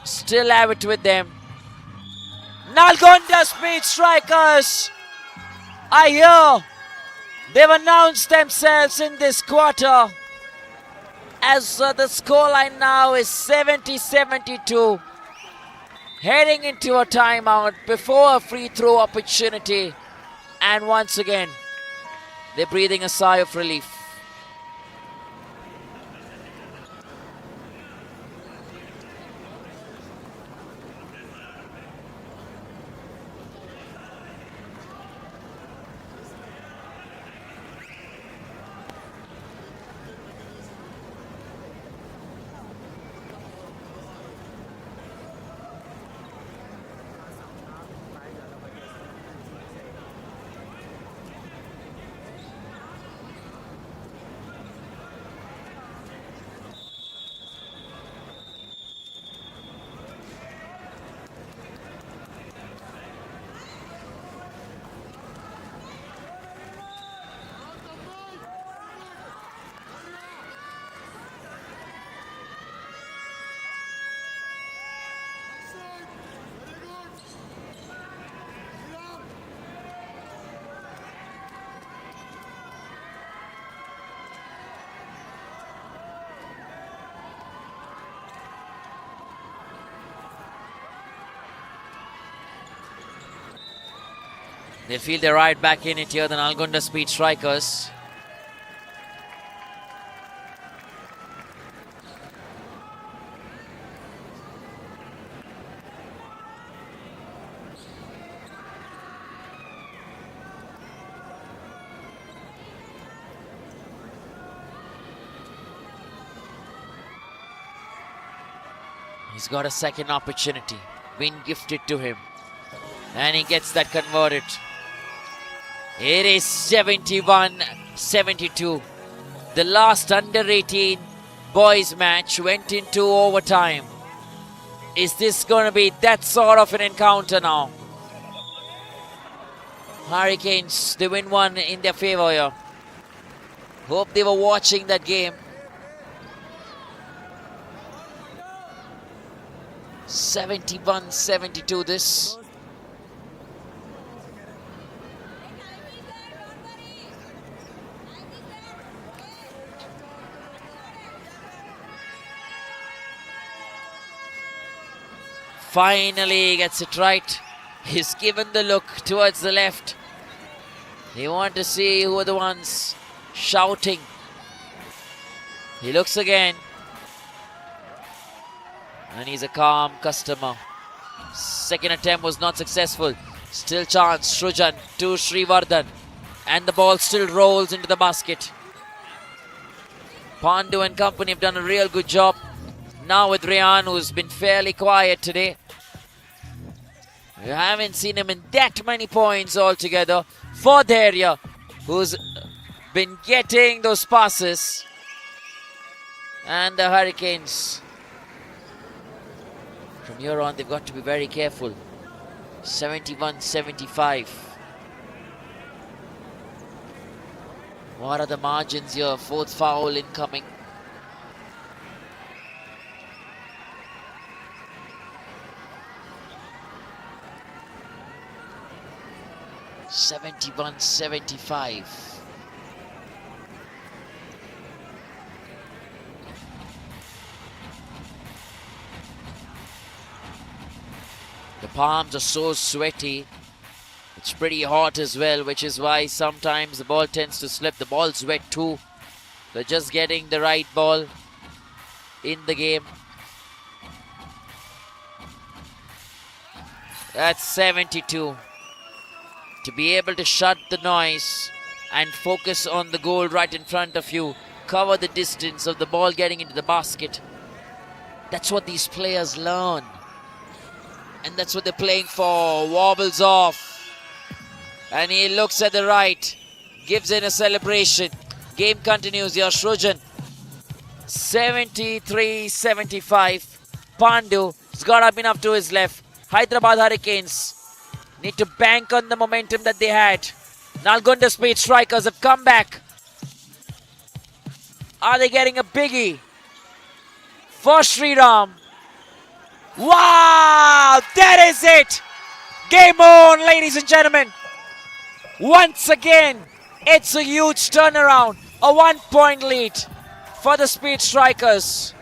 Still have it with them. Nalgonda Speed Strikers are here. They've announced themselves in this quarter as the scoreline now is 70-72. Heading into a timeout before a free throw opportunity. And once again, they're breathing a sigh of relief. They feel they're right back in it here, the Nalgonda Speed Strikers. He's got a second opportunity, been gifted to him, and he gets that converted. It is 71-72. The last under-18 boys match went into overtime. Is this going to be that sort of an encounter now? Hurricanes, they win one in their favor here. Hope they were watching that game. 71-72 this. Finally he gets it right. He's given the look towards the left. They want to see who are the ones shouting. He looks again. And he's a calm customer. Second attempt was not successful. Still chance. Shrujan to Srivardhan. And the ball still rolls into the basket. Pandu and company have done a real good job. Now with Rayan, who's been fairly quiet today. We haven't seen him in that many points altogether. For Dheria, who's been getting those passes. And the Hurricanes, from here on, they've got to be very careful. 71-75. What are the margins here? Fourth foul incoming. (71-75). The palms are so sweaty. It's pretty hot as well, which is why sometimes the ball tends to slip. The ball's wet too. They're just getting the right ball in the game. That's 72. To be able to shut the noise and focus on the goal right in front of you, cover the distance of the ball getting into the basket. That's what these players learn. And that's what they're playing for. Wobbles off. And he looks at the right. Gives in a celebration. Game continues here. Shrujan. 73-75. Pandu has got up enough to his left. Hyderabad Hurricanes need to bank on the momentum that they had. Nalgonda Speed Strikers have come back. Are they getting a biggie for Sriram? Wow! That is it! Game on, ladies and gentlemen. Once again, it's a huge turnaround. A 1-point lead for the Speed Strikers.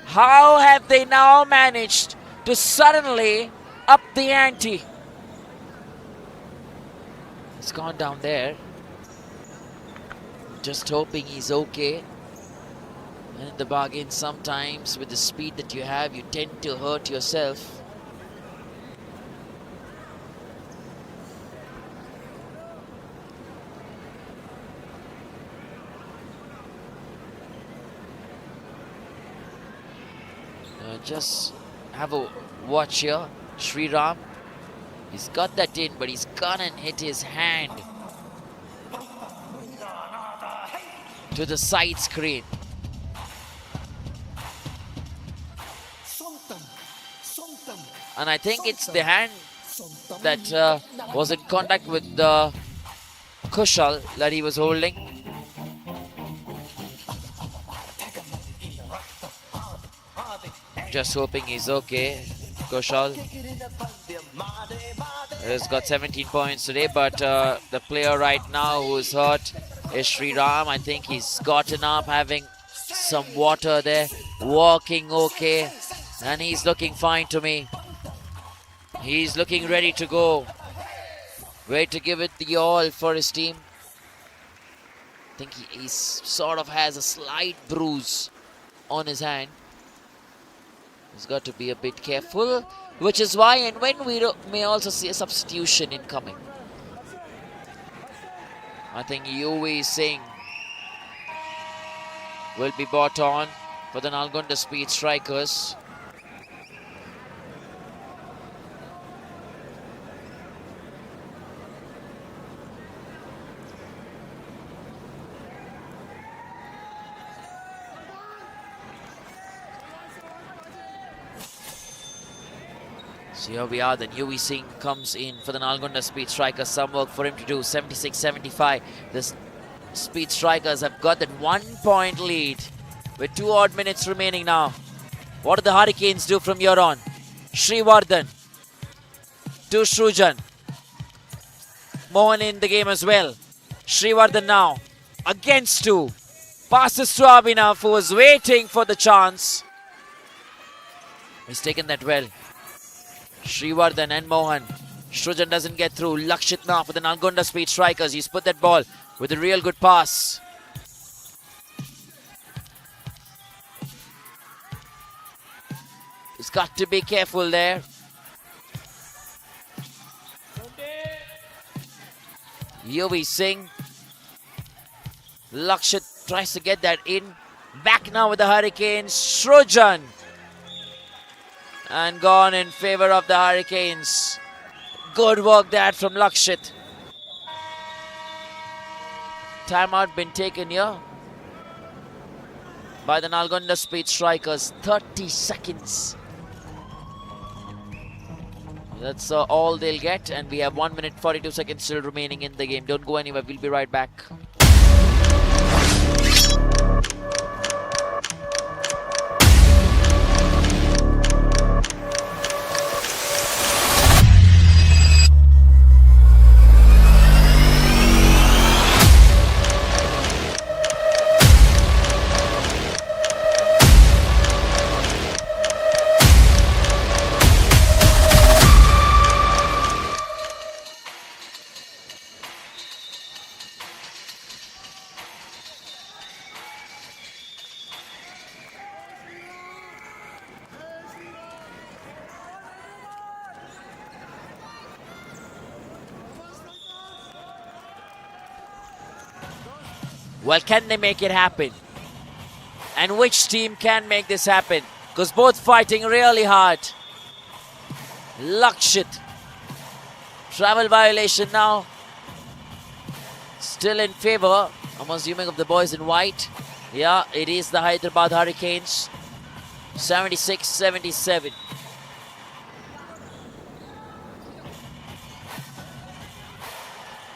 How have they now managed to suddenly up the ante? It's gone down there. Just hoping he's okay. And in the bargain, sometimes with the speed that you have, you tend to hurt yourself. Just have a watch here. Sriram, he's got that in, but he's gone and hit his hand to the side screen. And I think it's the hand that was in contact with the Kushal that he was holding. Just hoping he's okay. Kushal has got 17 points today, but the player right now who's hurt is Sriram. I think he's gotten up, having some water there, walking okay, and he's looking fine to me. He's looking ready to go. Ready to give it the all for his team. I think he sort of has a slight bruise on his hand. He's got to be a bit careful, which is why and when we may also see a substitution incoming. I think U-18 will be brought on for the Nalgonda Speed Strikers. So here we are, then U-18 comes in for the Nalgonda Speed Strikers. Some work for him to do, 76-75. The Speed Strikers have got that 1 point lead with 2 odd minutes remaining now. What do the Hurricanes do from here on? Srivardhan to Shrujan. Mohan in the game as well. Srivardhan now against 2. Passes to Abhinav, who was waiting for the chance. He's taken that well. Srivardhan and Mohan. Shrujan doesn't get through. Lakshit now for the Nalgonda Speed Strikers. He's put that ball with a real good pass. He's got to be careful there. U-18. Lakshit tries to get that in. Back now with the Hurricanes. Shrujan. And gone in favor of the Hurricanes. Good work that from Lakshit. Timeout been taken here by the Nalgonda Speed Strikers. 30 seconds. That's all they'll get, and we have 1 minute 42 seconds still remaining in the game. Don't go anywhere, we'll be right back. Well, can they make it happen? And which team can make this happen? Because both fighting really hard. Lakshit. Travel violation now. Still in favor, I'm assuming, of the boys in white. Yeah, it is the Hyderabad Hurricanes. 76-77.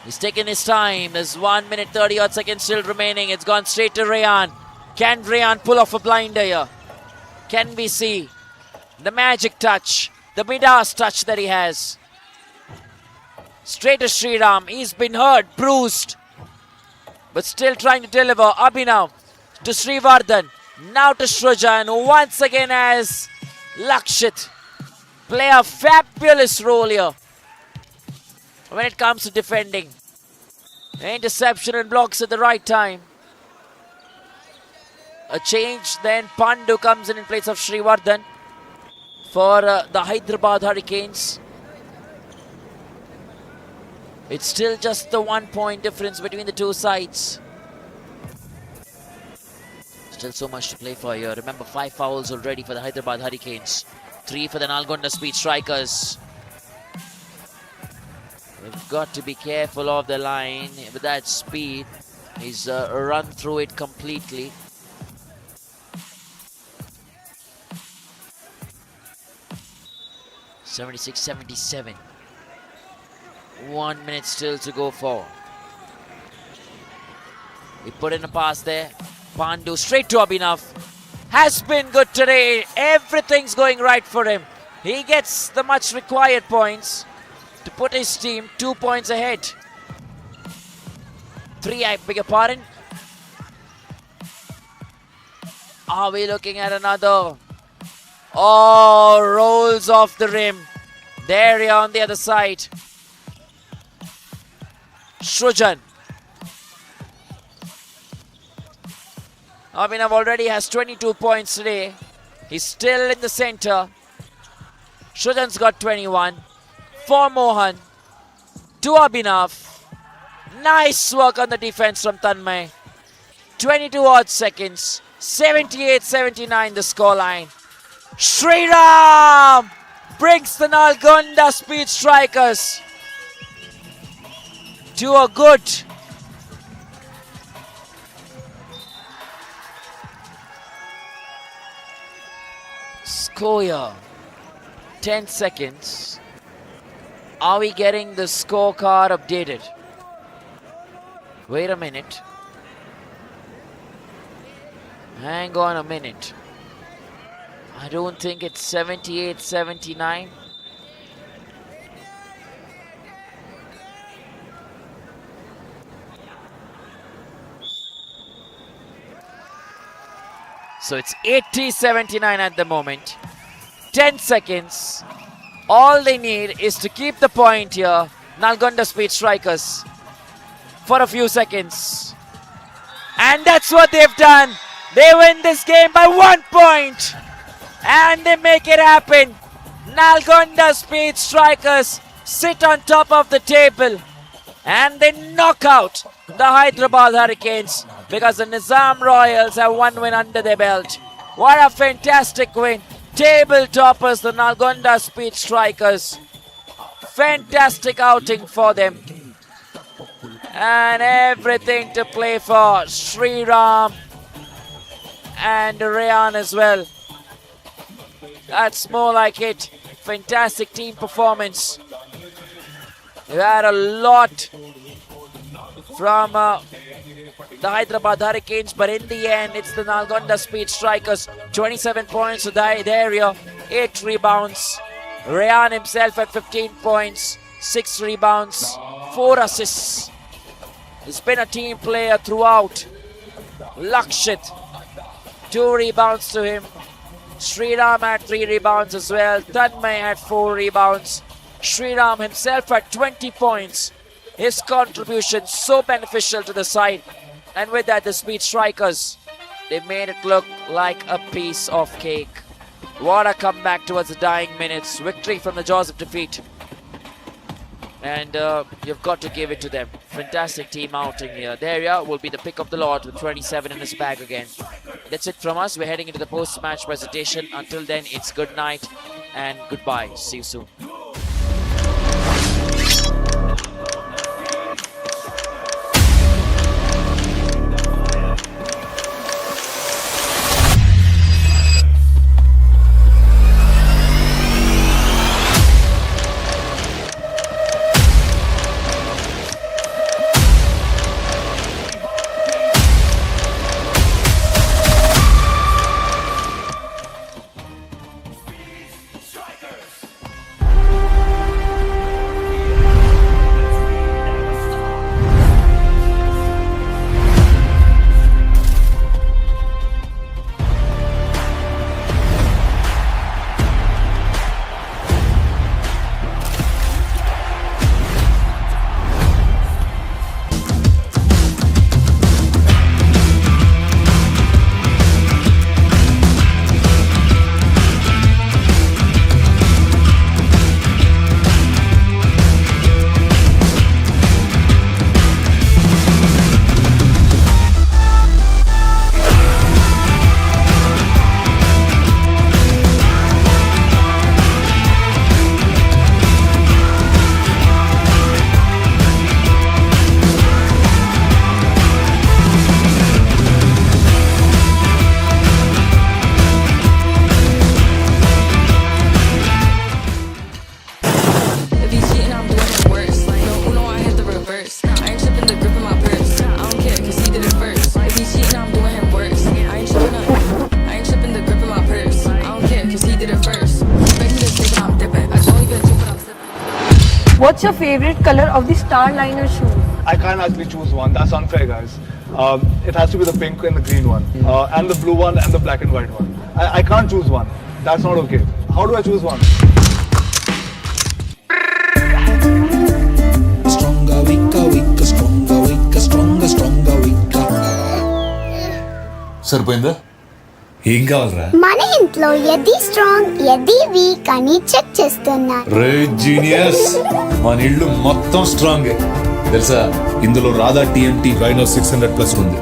He's taking his time. There's 1 minute 30 odd seconds still remaining. It's gone straight to Rayan. Can Rayan pull off a blinder here? Can we see the magic touch, the Midas touch that he has? Straight to Sriram. He's been hurt, bruised, but still trying to deliver. Abhinav to Srivardhan. Now to Shrujan, who once again has Lakshit play a fabulous role here when it comes to defending. Interception and blocks at the right time. A change, then Pandu comes in place of Srivardhan for the Hyderabad Hurricanes. It's still just the 1 point difference between the two sides. Still so much to play for here. Remember, 5 fouls already for the Hyderabad Hurricanes. 3 for the Nalgonda Speed Strikers. We've got to be careful of the line. With that speed, he's run through it completely. 76-77. 1 minute still to go for. He put in a pass there. Pandu straight to Abhinav. Has been good today. Everything's going right for him. He gets the much required points to put his team 2 points ahead. 3, I beg your pardon. Are we looking at another? Oh, rolls off the rim. There you are on the other side. Shrujan. Abhinav already has 22 points today. He's still in the center. Shrujan's got 21. For Mohan. To Abhinav. Nice work on the defense from Tanmay. 22 odd seconds. 78-79 the scoreline. Sriram brings the Nalgonda Speed Strikers to a good score here. 10 seconds. Are we getting the scorecard updated? Wait a minute. Hang on a minute. I don't think it's 78-79. So it's 80-79 at the moment. 10 seconds. All they need is to keep the point here. Nalgonda Speed Strikers for a few seconds. And that's what they've done. They win this game by 1 point. And they make it happen. Nalgonda Speed Strikers sit on top of the table. And they knock out the Hyderabad Hurricanes because the Nizam Royals have one win under their belt. What a fantastic win. Table toppers, the Nalgonda Speed Strikers. Fantastic outing for them. And everything to play for. Sriram and Rayan as well. That's more like it. Fantastic team performance. We had a lot from the Hyderabad Hurricanes, but in the end, it's the Nalgonda Speed Strikers. 27 points to the area, 8 rebounds. Rayan himself at 15 points, 6 rebounds, 4 assists. He's been a team player throughout. Lakshit, 2 rebounds to him. Sriram had 3 rebounds as well. Tanmay had 4 rebounds. Sriram himself had 20 points. His contribution so beneficial to the side. And with that, the Speed Strikers, they made it look like a piece of cake. What a comeback towards the dying minutes. Victory from the jaws of defeat. And you've got to give it to them. Fantastic team outing here. There will be the pick of the lot with 27 in his bag again. That's it from us. We're heading into the post-match presentation. Until then, it's good night and goodbye. See you soon. What's your favorite color of the Starliner shoe? I can't actually choose one. That's unfair, guys. It has to be the pink and the green one, and the blue one and the black and white one. I can't choose one. That's not okay. How do I choose one? సరిపోయిందా? ఏం కావాలరా? మన ఇంట్లో ఏది strong ఏది week అని check చేస్తున్నా. రే genius, మన ఇల్లు మొత్తం స్ట్రాంగ్ తెలుసా? ఇందులో రాధా టీఎంటీ రైనో 600+ ఉంది.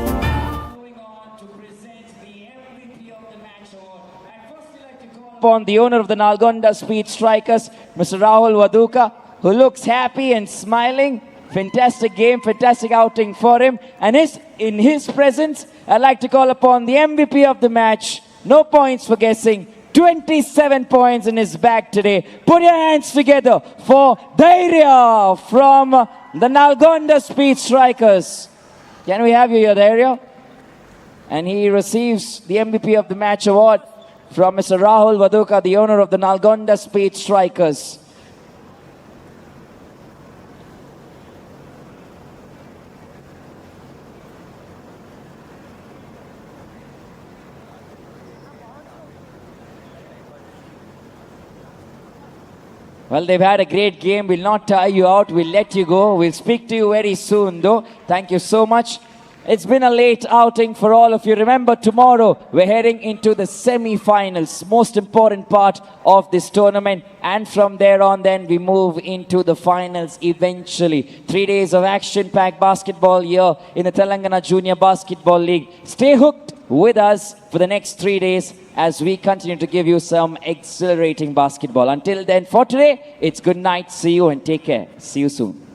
Upon the owner of the Nalgonda Speed Strikers, Mr. Rahul Vaduka, who looks happy and smiling. Fantastic game, fantastic outing for him. And in his presence, I'd like to call upon the MVP of the match. No points for guessing. 27 points in his bag today. Put your hands together for Dhairya from the Nalgonda Speed Strikers. Can we have you here, Dhairya? And he receives the MVP of the match award from Mr. Rahul Vaduka, the owner of the Nalgonda Speed Strikers. Well, they've had a great game. We'll not tire you out. We'll let you go. We'll speak to you very soon, though. Thank you so much. It's been a late outing for all of you. Remember, tomorrow we're heading into the semi-finals, most important part of this tournament. And from there on, then we move into the finals eventually. 3 days of action-packed basketball here in the Telangana Junior Basketball League. Stay hooked with us for the next 3 days as we continue to give you some exhilarating basketball. Until then, for today, it's good night. See you and take care. See you soon.